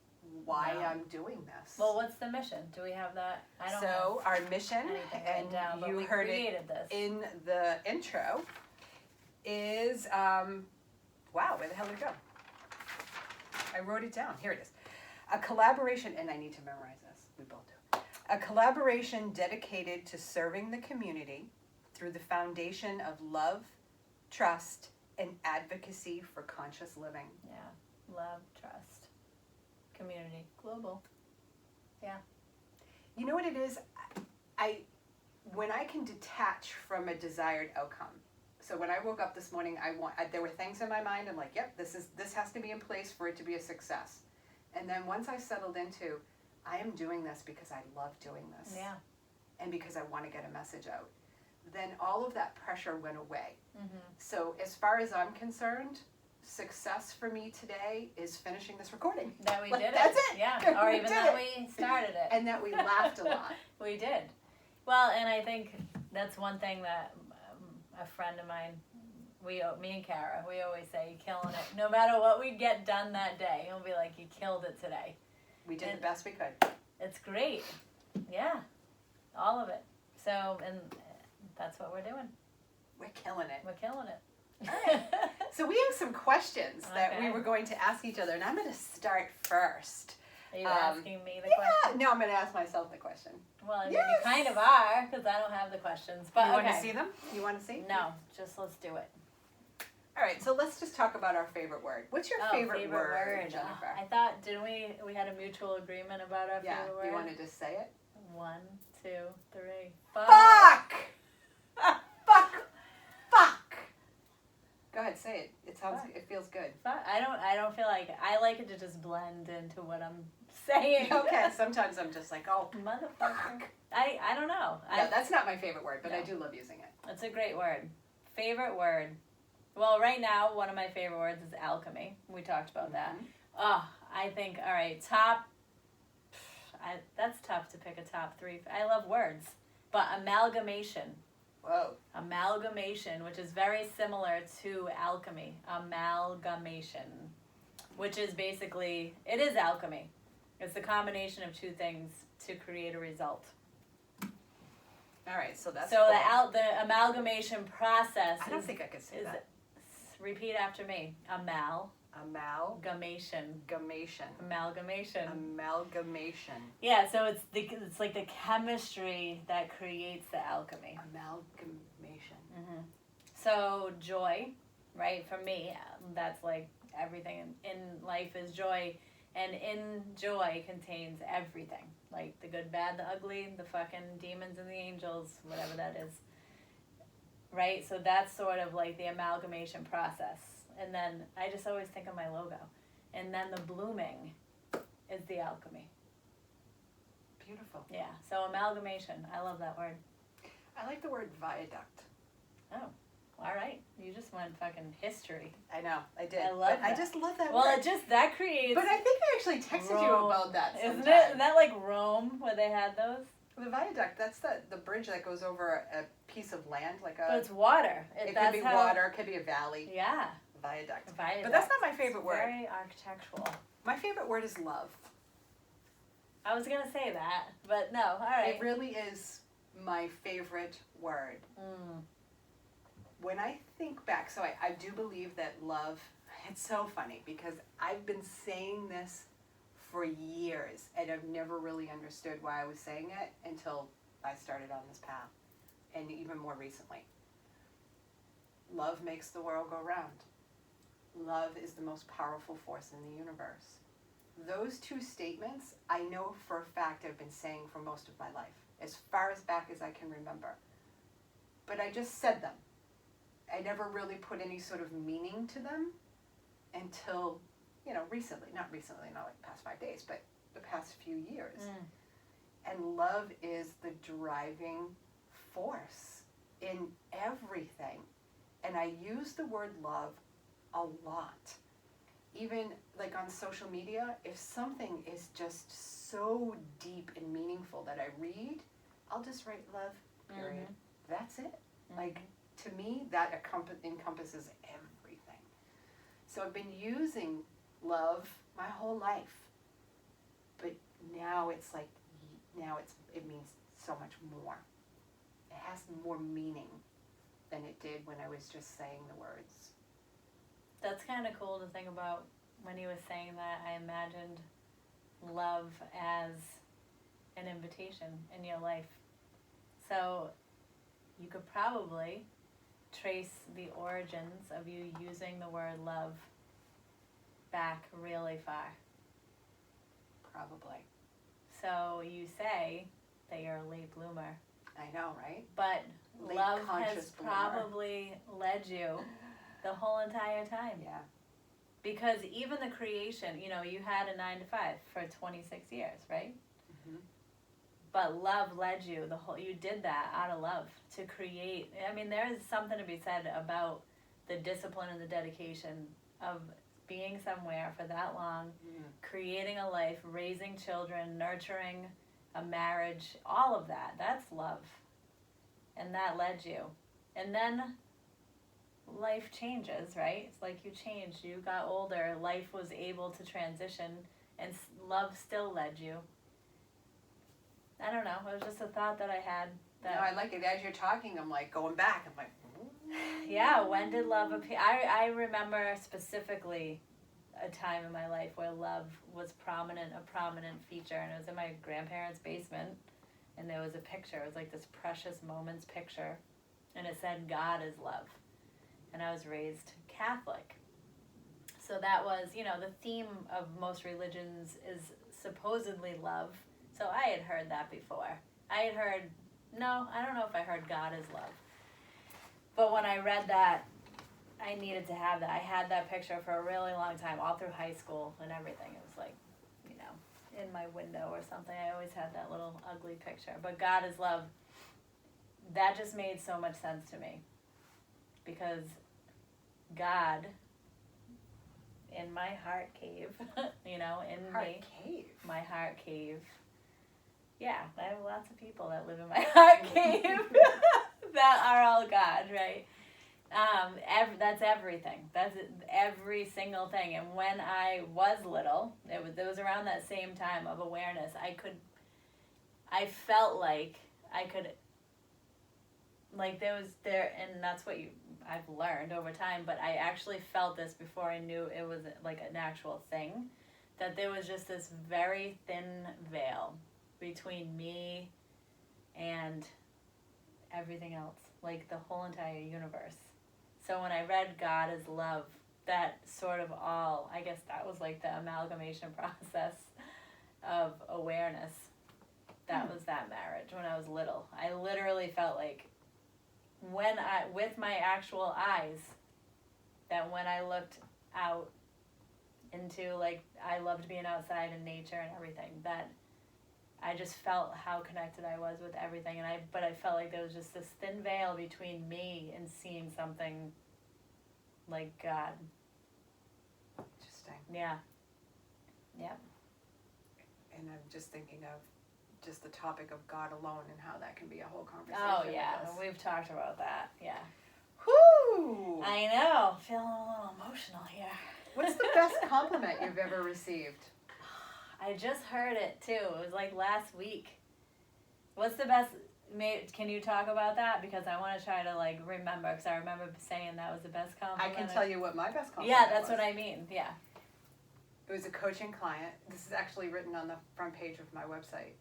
why I'm doing this. Well, what's the mission? Do we have that? I don't know. Our mission, and down, you heard it in the intro, is, wow, where the hell did it go? I wrote it down. Here it is. A collaboration, and I need to memorize this. We both do. A collaboration dedicated to serving the community through the foundation of love, trust, and advocacy for conscious living. Yeah. Love, trust, community, global. Yeah. You know what it is? When I can detach from a desired outcome. So when I woke up this morning, there were things in my mind. I'm like, yep, this has to be in place for it to be a success. And then once I settled into, I am doing this because I love doing this. Yeah. And because I want to get a message out. Then all of that pressure went away. So as far as I'm concerned, success for me today is finishing this recording. That we did it. That's it. Yeah. Or even that we started it. And that we laughed a lot. We did. Well, and I think that's one thing that a friend of mine, me and Kara, we always say, you're killing it. No matter what we get done that day, he'll be like, you killed it today. We did the best we could. It's great. Yeah. All of it. So, and that's what we're doing. We're killing it. We're killing it. All right. So we have some questions that we were going to ask each other, and I'm going to start first. Are you asking me the question? No, I'm going to ask myself the question. Well, I mean, you kind of are, because I don't have the questions. But you want to see them? You want to see? No, just let's do it. All right, so let's just talk about our favorite word. What's your favorite word, Jennifer? I thought, didn't we had a mutual agreement about our favorite word? You want to just say it? 1, 2, 3. Fuck! Fuck! Fuck! Go ahead, say it. It feels good. I don't feel like, I like it to just blend into what I'm saying. Okay, sometimes I'm just like, oh, Motherfucker. I don't know. Yeah, that's not my favorite word, but No. I do love using it. It's a great word. Favorite word. Well, right now, one of my favorite words is alchemy. We talked about that. Oh, I think, all right, that's tough to pick a top 3. I love words, but amalgamation. Whoa. Amalgamation, which is very similar to alchemy. Amalgamation, which is basically, it is alchemy. It's the combination of 2 things to create a result. All right, so that's so cool. the amalgamation process. I don't think I could say that. Repeat after me. Amalgamation. Yeah, so it's like the chemistry that creates the alchemy. Amalgamation. Mm-hmm. So joy, right? For me, that's like everything in life is joy, and in joy contains everything, like the good, bad, the ugly, the fucking demons and the angels, whatever that is. Right? So that's sort of like the amalgamation process. And then I just always think of my logo. And then the blooming is the alchemy. Beautiful. Yeah. So amalgamation. I love that word. I like the word viaduct. Oh, all right. You just went fucking history. I know. I did. I love that. I just love that word. Well, that creates... But I think I actually texted you about that sometime. Isn't that like Rome, where they had those? The viaduct, that's the bridge that goes over a piece of land, like a... But it's water. It could be water, it could be a valley. Yeah. Viaduct. Viaduct. But that's not my favorite word. Very architectural. My favorite word is love. I was going to say that, but no, all right. It really is my favorite word. Mm. When I think back, so I do believe that love, it's so funny because I've been saying this for years, and I've never really understood why I was saying it until I started on this path, and even more recently. Love makes the world go round. Love is the most powerful force in the universe. Those 2 statements, I know for a fact I've been saying for most of my life, as far as back as I can remember. But I just said them. I never really put any sort of meaning to them until, recently, not like the past 5 days, but the past few years. And love is the driving force in everything. And I use the word love a lot. Even like on social media, if something is just so deep and meaningful that I read, I'll just write love, period. Mm-hmm. That's it. Mm-hmm. Like, to me, that encompasses everything. So I've been using love my whole life. But now it's like, it means so much more. It has more meaning than it did when I was just saying the words. That's kind of cool to think about. When he was saying that, I imagined love as an invitation in your life. So you could probably trace the origins of you using the word love back really far. Probably. So you say that you're a late bloomer. I know, right? But late love has bloomer. probably led you the whole entire time. Yeah. Because even the creation, you had a 9 to 5 for 26 years, right? Mm-hmm. But love led you you did that out of love to create. I mean, there is something to be said about the discipline and the dedication of being somewhere for that long, creating a life, raising children, nurturing a marriage, all of that. That's love. And that led you. And then life changes, right? It's like you changed, you got older, life was able to transition, and love still led you. I don't know, it was just a thought that I had. No, I like it. As you're talking, I'm like going back. I'm like, yeah, when did love appear? I remember specifically a time in my life where love was a prominent feature, and it was in my grandparents' basement, and there was a picture. It was like this precious moments picture, and it said, God is love. And I was raised Catholic. So that was, the theme of most religions is supposedly love. So I had heard that before. I don't know if I heard God is love. But when I read that I needed to have that. I had that picture for a really long time, all through high school and everything. It was like, you know, in my window or something. I always had that little ugly picture. But God is love. That just made so much sense to me. Because God, in my heart cave, you know, in Heart me. cave. My heart cave. Yeah, I have lots of people that live in my heart cave that are all God, right? That's everything. That's every single thing. And when I was little, it was around that same time of awareness. I felt like I could, like there, and that's what I've learned over time. But I actually felt this before I knew it was like an actual thing. That there was just this very thin veil between me and everything else, like the whole entire universe. So when I read God is love, that sort of all, I guess that was like the amalgamation process of awareness. That was that marriage when I was little. I literally felt like with my actual eyes, that when I looked out into, like, I loved being outside in nature and everything, that I just felt how connected I was with everything, but I felt like there was just this thin veil between me and seeing something like God. Interesting. Yeah. Yeah. And I'm just thinking of just the topic of God alone and how that can be a whole conversation. Oh yeah, with us. we've talked about that. Yeah. Whoo! I know. Feeling a little emotional here. What's the best compliment you've ever received? I just heard it too. It was like last week. What's the best? Can you talk about that? Because I want to try to like remember. Because I remember saying that was the best compliment. I can tell you what my best compliment Yeah, that's was. what I mean. Yeah. It was a coaching client. This is actually written on the front page of my website.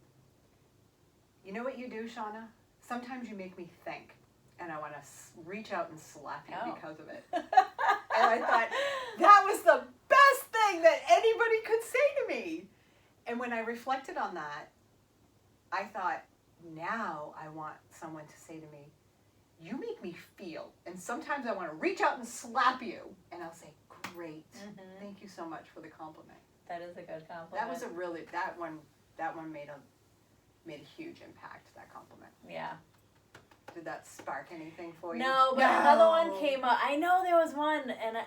You know what you do, Shauna? Sometimes you make me think, and I want to reach out and slap you because of it. And I thought, that was the best thing that anybody could say to me. And when I reflected on that, I thought, now I want someone to say to me, you make me feel. And sometimes I want to reach out and slap you. And I'll say, great. Mm-hmm. Thank you so much for the compliment. That is a good compliment. That was that one made a huge impact, that compliment. Yeah. Did that spark anything for you? No, but another one came up. I know there was one, and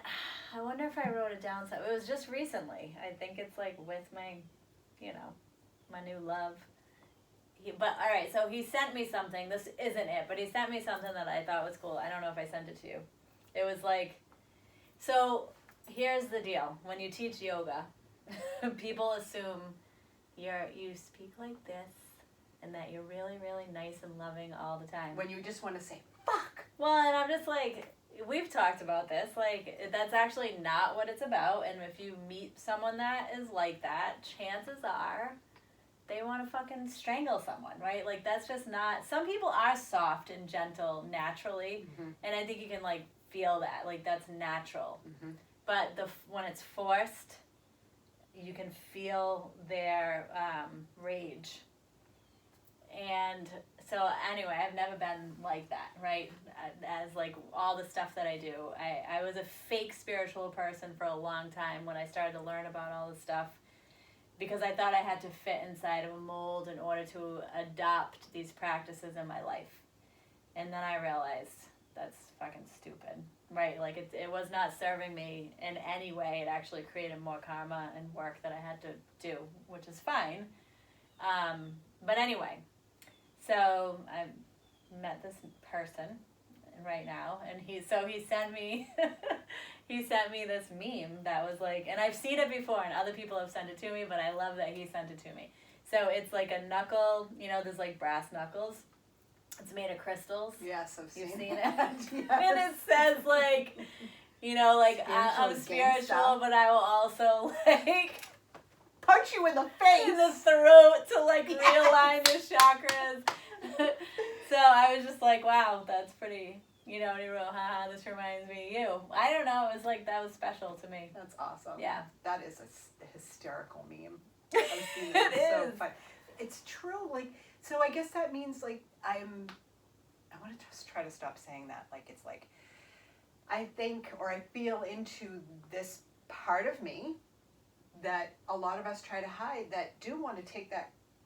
I wonder if I wrote it down. So it was just recently. I think it's like with my, my new love. But all right, so he sent me something. This isn't it, but he sent me something that I thought was cool. I don't know if I sent it to you. It was like, so here's the deal. When you teach yoga, people assume you speak like this, and that you're really, really nice and loving all the time. When you just want to say, fuck. Well, and I'm just like, we've talked about this. Like, that's actually not what it's about. And if you meet someone that is like that, chances are they want to fucking strangle someone, right? Like, that's just not... Some people are soft and gentle naturally. Mm-hmm. And I think you can, like, feel that. Like, that's natural. Mm-hmm. But when it's forced, you can feel their rage. And so anyway, I've never been like that, right? As like all the stuff that I do. I was a fake spiritual person for a long time when I started to learn about all this stuff, because I thought I had to fit inside of a mold in order to adopt these practices in my life. And then I realized that's fucking stupid, right? Like it was not serving me in any way. It actually created more karma and work that I had to do, which is fine. But anyway, so I met this person right now, and he sent me this meme that was like, and I've seen it before, and other people have sent it to me, but I love that he sent it to me. So it's like a knuckle, there's like brass knuckles. It's made of crystals. Yes, I've seen it. Yes. And it says like, like I'm spiritual, but I will also like punch you in the face, in the throat to like realign the chakras. So I was just like, wow, that's pretty. And he wrote, haha, this reminds me of you. I don't know, it was like, that was special to me. That's awesome. Yeah. That is a hysterical meme. I've seen it. It's so fun. It's true, like, so I guess that means, like, I want to just try to stop saying that, like, it's like, I think, or I feel into this part of me that a lot of us try to hide, that do want to take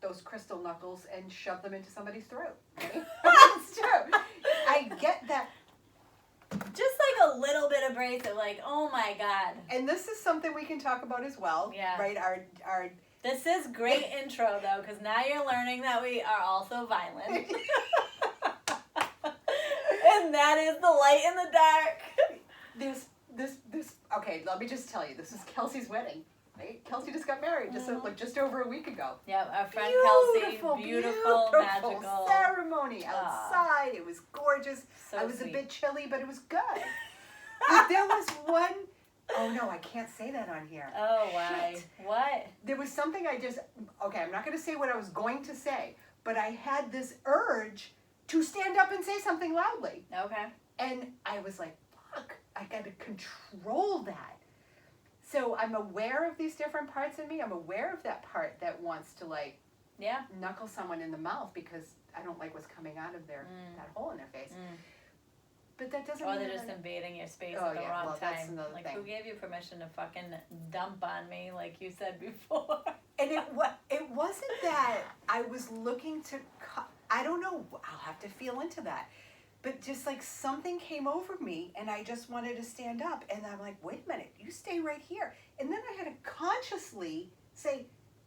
those crystal knuckles and shove them into somebody's throat. Right? It's true. I get that. Just like a little bit abrasive, like, oh my God. And this is something we can talk about as well. Yeah. Right? Our This is great intro, though, because now you're learning that we are also violent. And that is the light in the dark. Okay, let me just tell you, this is Kelsey's wedding. Right? Kelsey just got married just over a week ago. Yep, our friend Beautiful, Kelsey, beautiful, magical ceremony outside. It was gorgeous. So I was sweet. a bit chilly, but it was good. But there was one, oh no, I can't say that on here. Oh, why? Shit. What? There was something okay, I'm not going to say what I was going to say, but I had this urge to stand up and say something loudly. Okay. And I was like, fuck, I got to control that. So I'm aware of these different parts in me. I'm aware of that part that wants to knuckle someone in the mouth because I don't like what's coming out of that hole in their face. But that doesn't mean they're just invading your space Oh, at the yeah, wrong well, time. that's another Like, thing. who gave you permission to fucking dump on me, like you said before? And it wasn't that I was looking to, I don't know, I'll have to feel into that. But just like something came over me and I just wanted to stand up. And I'm like, wait a minute, you stay right here. And then I had to consciously say,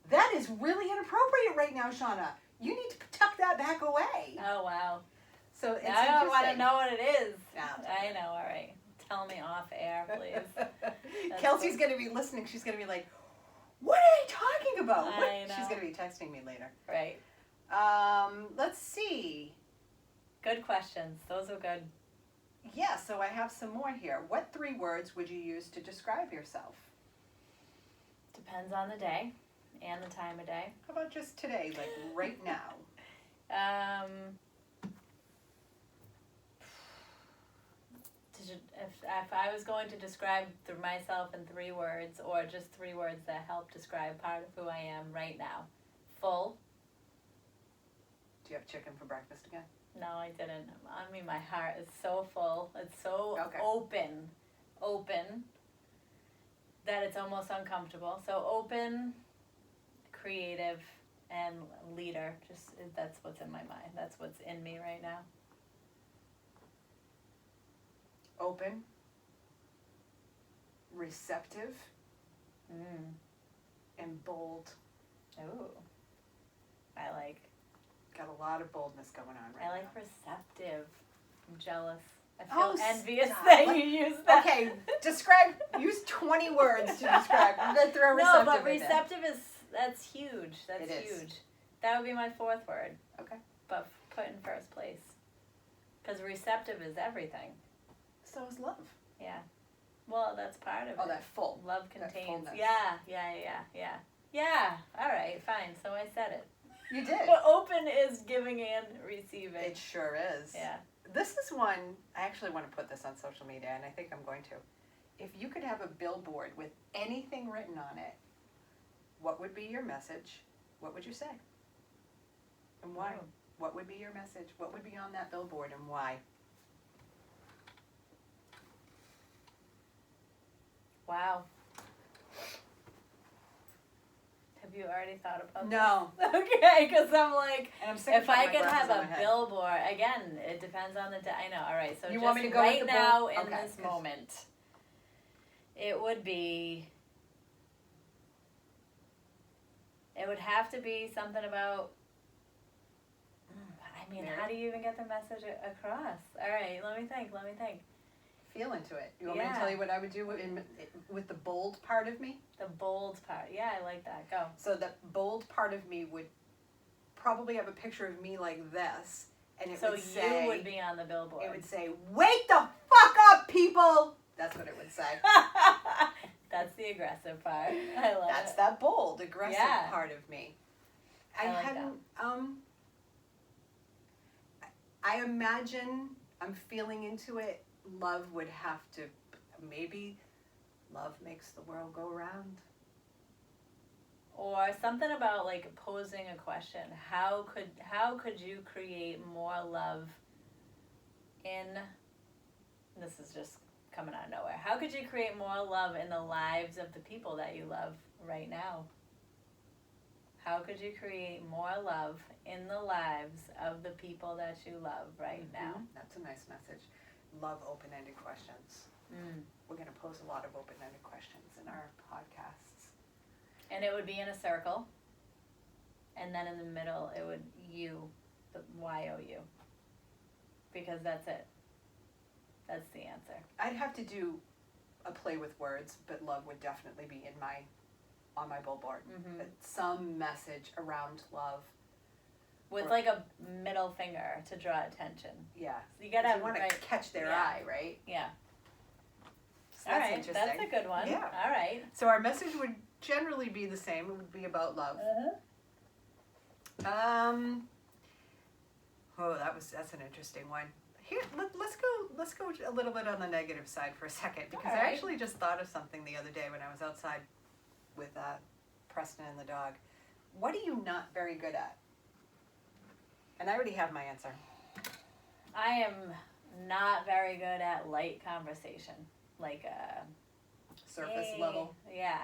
that is really inappropriate right now, Shauna. You need to tuck that back away. Oh, wow. So it's I don't want to interesting. know what it is. Yeah. I know, all right. Tell me off air, please. Kelsey's going to be listening. She's going to be like, what are they talking about? I know. She's going to be texting me later. Right. Let's see. Good questions. Those are good. Yeah, so I have some more here. What 3 words would you use to describe yourself? Depends on the day and the time of day. How about just today, like right now? If I was going to describe myself in 3 words, or just 3 words that help describe part of who I am right now. Full. Do you have chicken for breakfast again? No, I didn't. I mean, my heart is so full. It's so Okay. open, that it's almost uncomfortable. So open, creative, and leader. Just that's what's in my mind. That's what's in me right now. Open, receptive, and bold. Ooh, I like. Got a lot of boldness going on right I like now. receptive. I'm jealous. I Oh, feel envious stop. that you use that. Okay, use 20 words to describe. Then throw No, receptive but in there. receptive that's huge. That's It is. huge. That would be my 4th word. Okay. But put in first place. Because receptive is everything. So is love. Yeah. Well, that's part of it. Oh, that full. Love that contains. fullness. Yeah. All right, fine. So I said it. You did. But open is giving and receiving. It sure is. Yeah. This is one, I actually want to put this on social media, and I think I'm going to. If you could have a billboard with anything written on it, what would be your message? What would you say? And why? Oh. What would be your message? What would be on that billboard and why? Wow. Have you already thought about No. this? Okay, because I'm like, And I'm sick if of I putting could my have glasses on a my head. billboard, again, it depends on the day. I know, all right. So You just want me to go right with the now bold? in Okay, this 'cause- moment, it would be, it would have to be something about, I mean, Mary? how do you even get the message across? All right, let me think. Feel into it. You want me Yeah. to tell you what I would do with the bold part of me? The bold part. Yeah, I like that. Go. So the bold part of me would probably have a picture of me like this, and it So would say, you would be on the billboard. it would say, "Wake the fuck up, people." That's what it would say. That's the aggressive part. I love That's it. that bold, aggressive Yeah. part of me. I like hadn't. I imagine I'm feeling into it. Love would have to, maybe, love makes the world go round. Or something about like posing a question. How could you create more love in, this is just coming out of nowhere. How could you create more love in the lives of the people that you love right now? How could you create more love in the lives of the people that you love right now? That's a nice message. Love open-ended questions. We're going to pose a lot of open-ended questions in our podcasts. And it would be in a circle. And then in the middle, it would the Y-O-U. Because that's it. That's the answer. I'd have to do a play with words, but love would definitely be on my billboard. Some message around love. With like a middle finger to draw attention. Yeah. So you gotta want to catch their eye, right? Yeah. So all that's right, interesting. that's a good one. Yeah. All right. So our message would generally be the same. It would be about love. That's an interesting one. Here, let's go a little bit on the negative side for a second, because I actually just thought of something the other day when I was outside with Preston and the dog. What are you not very good at? And I already have my answer. I am not very good at light conversation, like Surface level. Yeah.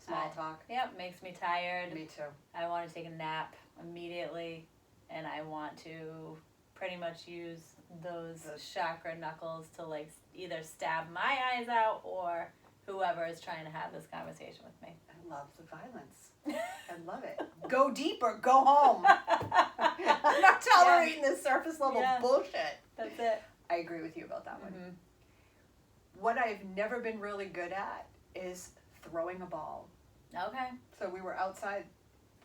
Small talk. Yep, makes me tired. Me too. I want to take a nap immediately, and I want to pretty much use those chakra knuckles to like either stab my eyes out or whoever is trying to have this conversation with me. I love the violence. I love it. Go deeper. Go home. I'm not tolerating this surface level bullshit. That's it. I agree with you about that one. What I've never been really good at is throwing a ball. Okay. So we were outside.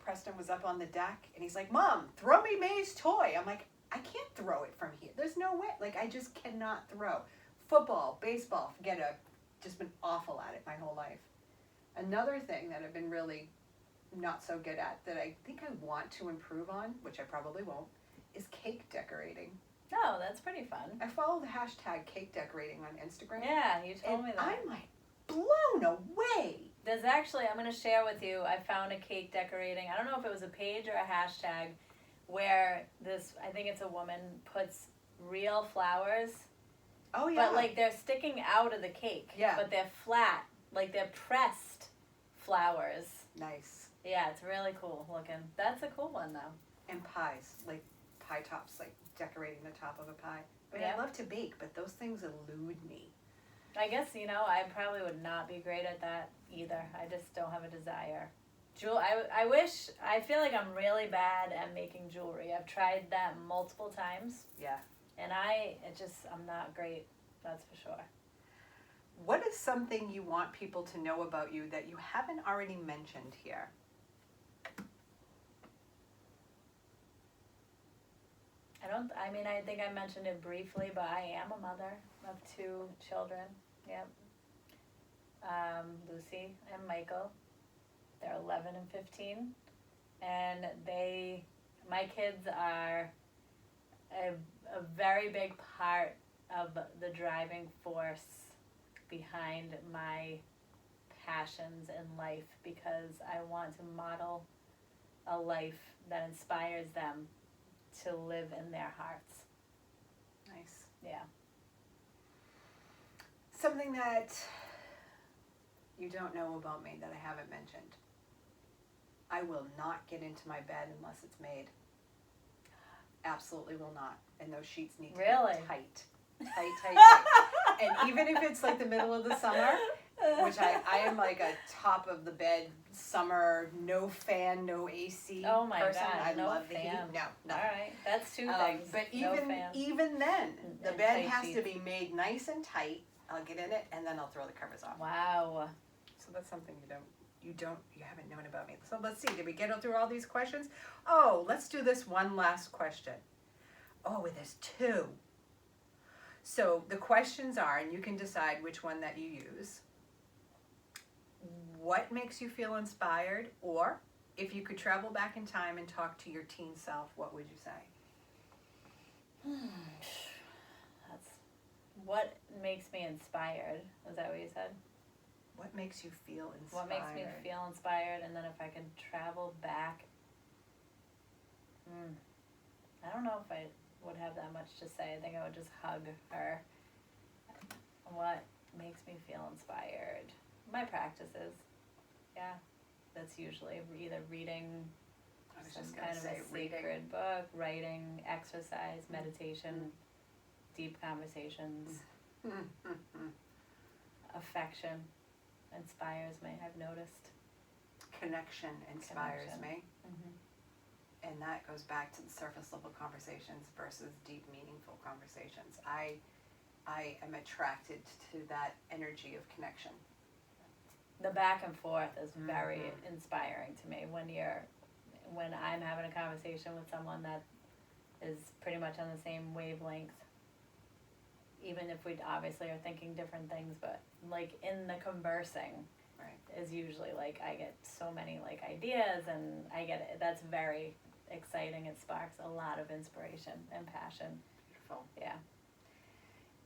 Preston was up on the deck, and he's like, "Mom, throw me May's toy." I'm like, I can't throw it from here. There's no way. Like, I just cannot throw. Football, baseball, forget it. Just been awful at it my whole life. Another thing that I've been really not so good at that I think I want to improve on, which I probably won't, is cake decorating. No, that's pretty fun. I follow the hashtag cake decorating on Instagram. Yeah, you told me that. I'm like blown away. There's actually, I'm going to share with you, I found a cake decorating, I don't know if it was a page or a hashtag, where this, I think it's a woman, puts real flowers. Oh, yeah. But like they're sticking out of the cake. Yeah. But they're flat, like they're pressed flowers. Nice. Yeah, it's really cool looking. That's a cool one though. And pies, like pie tops, like decorating the top of a pie. I mean, Yeah. I love to bake, but those things elude me. I guess, I probably would not be great at that either. I just don't have a desire. I feel like I'm really bad at making jewelry. I've tried that multiple times. Yeah. And I'm not great, that's for sure. What is something you want people to know about you that you haven't already mentioned here? I think I mentioned it briefly, but I am a mother of 2 children. Yep. Lucy and Michael. They're 11 and 15. And my kids are a very big part of the driving force behind my passions in life, because I want to model a life that inspires them to live in their hearts. Nice. Yeah. Something that you don't know about me that I haven't mentioned. I will not get into my bed unless it's made. Absolutely will not. And those sheets need to be tight. Tight. And even if it's like the middle of the summer, which I am like a top of the bed summer, no fan, no AC Oh my person. God, I no love the fan. heat. No, All right, that's 2 things. But no fan. even then, the And bed tight has to sheets. be made nice and tight. I'll get in it and then I'll throw the covers off. Wow. So that's something you haven't known about me. So let's see, did we get through all these questions? Oh, let's do this one last question. Oh, there's 2. So the questions are, and you can decide which one that you use. What makes you feel inspired? Or if you could travel back in time and talk to your teen self, what would you say? That's what makes me inspired. Is that what you said? What makes you feel inspired? What makes me feel inspired? And then if I could travel back, I don't know if I would have that much to say. I think I would just hug her. What makes me feel inspired. My practices, yeah, that's usually either reading some kind of a sacred book, writing, exercise, meditation, deep conversations. Affection inspires me, I've noticed. Connection inspires me. Mm-hmm. And that goes back to the surface level conversations versus deep, meaningful conversations. I am attracted to that energy of connection. The back and forth is very inspiring to me when I'm having a conversation with someone that is pretty much on the same wavelength. Even if we obviously are thinking different things, but like in the conversing is usually like I get so many like ideas, and I get it. That's very exciting. It sparks a lot of inspiration and passion. Beautiful. Yeah.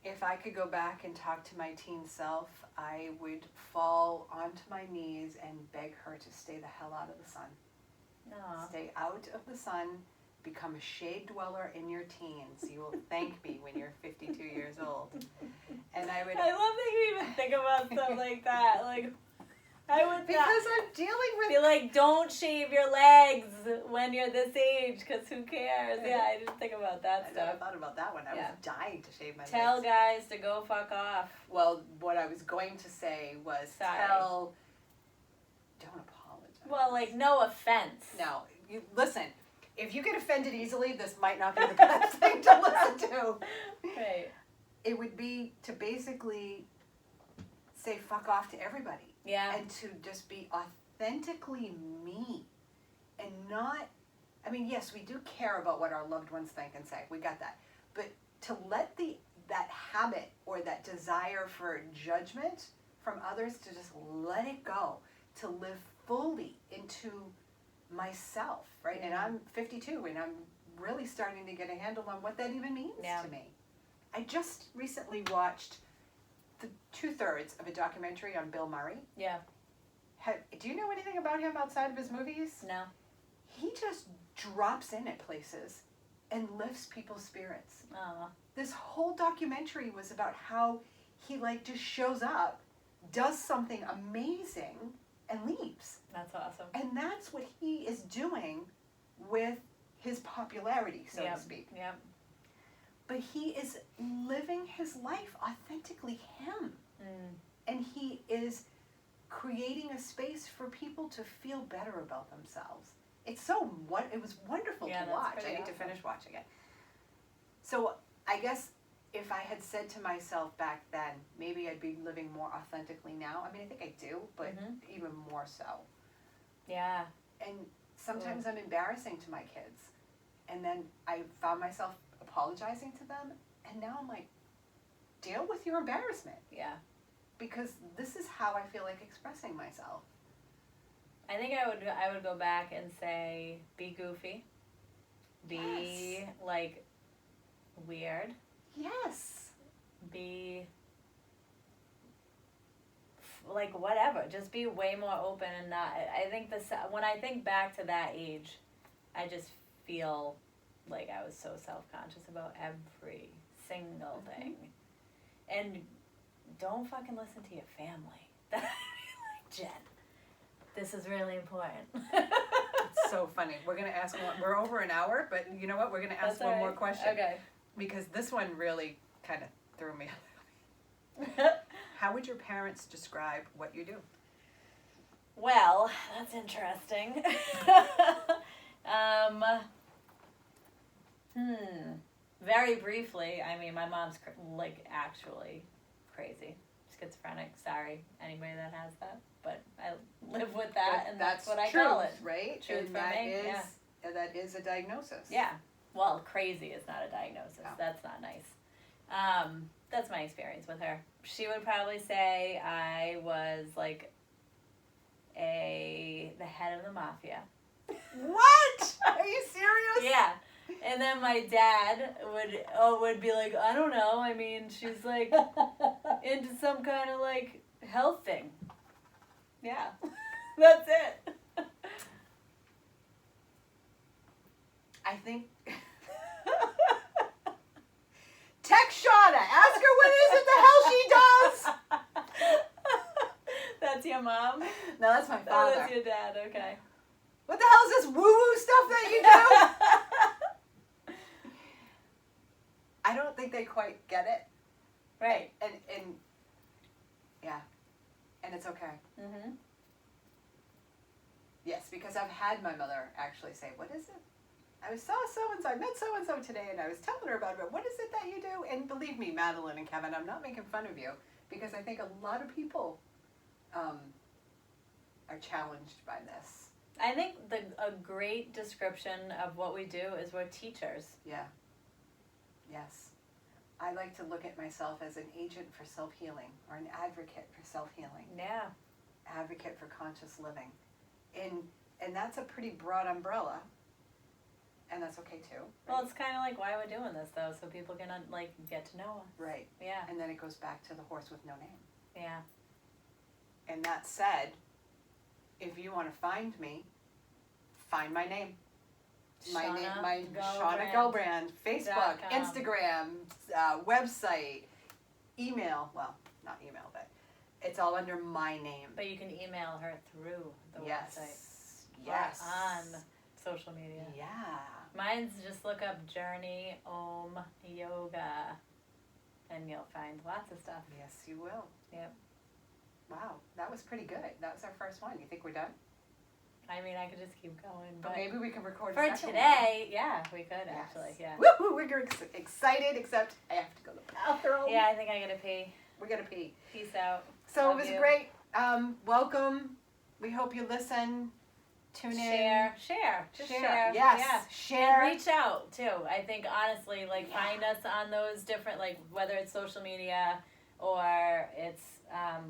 If I could go back and talk to my teen self, I would fall onto my knees and beg her to stay the hell out of the sun. Aww. Stay out of the sun. Become a shade dweller in your teens. You will thank me when you're 52 years old. And I love that you even think about stuff like that. Like, I would because I'm dealing with. Be like, don't shave your legs when you're this age, because who cares? Yeah, I didn't think about that stuff. I thought about that one. I was dying to shave my legs. Tell guys to go fuck off. Well, what I was going to say was don't apologize. Well, like, no offense. No, listen. If you get offended easily, this might not be the best thing to listen to. Right. It would be to basically say fuck off to everybody. Yeah. And to just be authentically me. And not, I mean, yes, we do care about what our loved ones think and say. We got that. But to let that habit or that desire for judgment from others, to just let it go. To live fully into myself, right? And I'm 52 and I'm really starting to get a handle on what that even means to me. I just recently watched the 2/3 of a documentary on Bill Murray. Yeah. Do you know anything about him outside of his movies? No. He just drops in at places and lifts people's spirits. This whole documentary was about how he just shows up, does something amazing, and leaves. That's awesome. And that's what he is doing with his popularity, so to speak. Yep. But he is living his life authentically him. And he is creating a space for people to feel better about themselves. It was wonderful to watch. I need to finish watching it. So I guess if I had said to myself back then, maybe I'd be living more authentically now. I mean, I think I do, but even more so. Yeah. And sometimes I'm embarrassing to my kids. And then I found myself apologizing to them. And now I'm like, deal with your embarrassment. Yeah. Because this is how I feel like expressing myself. I think I would go back and say, be goofy. Be, weird. Yes. Be, whatever. Just be way more open and not... I think when I think back to that age, I just feel like I was so self-conscious about every single thing. And don't fucking listen to your family. Jen, this is really important. It's so funny. We're going to ask one. We're over an hour, but you know what? We're going to ask one more question. Okay. Because this one really kind of threw me a little bit. How would your parents describe what you do? Well, that's interesting. Very briefly, I mean, my mom's actually crazy, schizophrenic. Sorry, anybody that has that, but I live with that, and that's what I call it. Right? Truth and for that me. that is a diagnosis. Yeah. Well, crazy is not a diagnosis. No. That's not nice. That's my experience with her. She would probably say I was the head of the mafia. What? Are you serious? Yeah. And then my dad would be like, I don't know. I mean, she's into some kind of health thing. Yeah. That's it. I think. Text Shauna. Ask her what is it the hell she does. mom? No, that's my Oh, father. that's your dad. Okay. What the hell is this woo-woo stuff that you do? I don't think they quite get it. Right. And yeah. And it's okay. Mm-hmm. Yes, because I've had my mother actually say, what is it? I saw so-and-so, I met so-and-so today, and I was telling her about it. What is it that you do? And believe me, Madeline and Kevin, I'm not making fun of you, because I think a lot of people are challenged by this. I think a great description of what we do is we're teachers. Yeah. Yes. I like to look at myself as an agent for self-healing, or an advocate for self-healing. Yeah. Advocate for conscious living. And that's a pretty broad umbrella. And that's okay too. Right? Well, it's kind of like why we're doing this, though, so people can, like, get to know us. Right. Yeah. And then it goes back to the horse with no name. Yeah. And that said, if you want to find me, find my name. My Shauna name, my Gullbrand. Shauna Gullbrand, Facebook, .com. Instagram, website, email. Well, not email, but it's all under my name. But you can email her through the website. Yes. Or on social media. Yeah. Mine's just look up Journey Om Yoga, and you'll find lots of stuff. Yes, you will. Yep. Wow, that was pretty good. That was our first one. You think we're done? I mean, I could just keep going, But but maybe we can record for a second today, yeah, we could one. actually, yeah. Woohoo! We're excited, except I have to go to the bathroom. Yeah, I think I gotta pee. We're gonna pee. Peace out. So Love it was you. great. Welcome. We hope you listen. Tune in. Share. Just Share. share. Yes. Yeah. Share. And reach out too. I think honestly, like Yeah. find us on those different, like whether it's social media or it's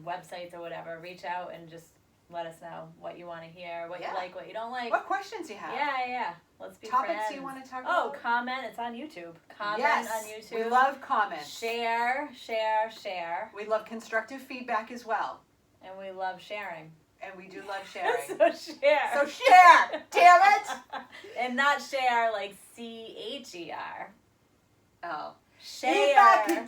websites or whatever. Reach out and just let us know what you want to hear, what Yeah. you like, what you don't like. What questions you have? Yeah. Let's be Topics friends. you want to talk Oh, about? comment. It's on YouTube. Comment Yes. on YouTube. We love comments. Share. We love constructive feedback as well. And we love sharing. And we do love sharing. So share. So share! Damn it! And not share like CHER. Oh. Share. Feedback in turn!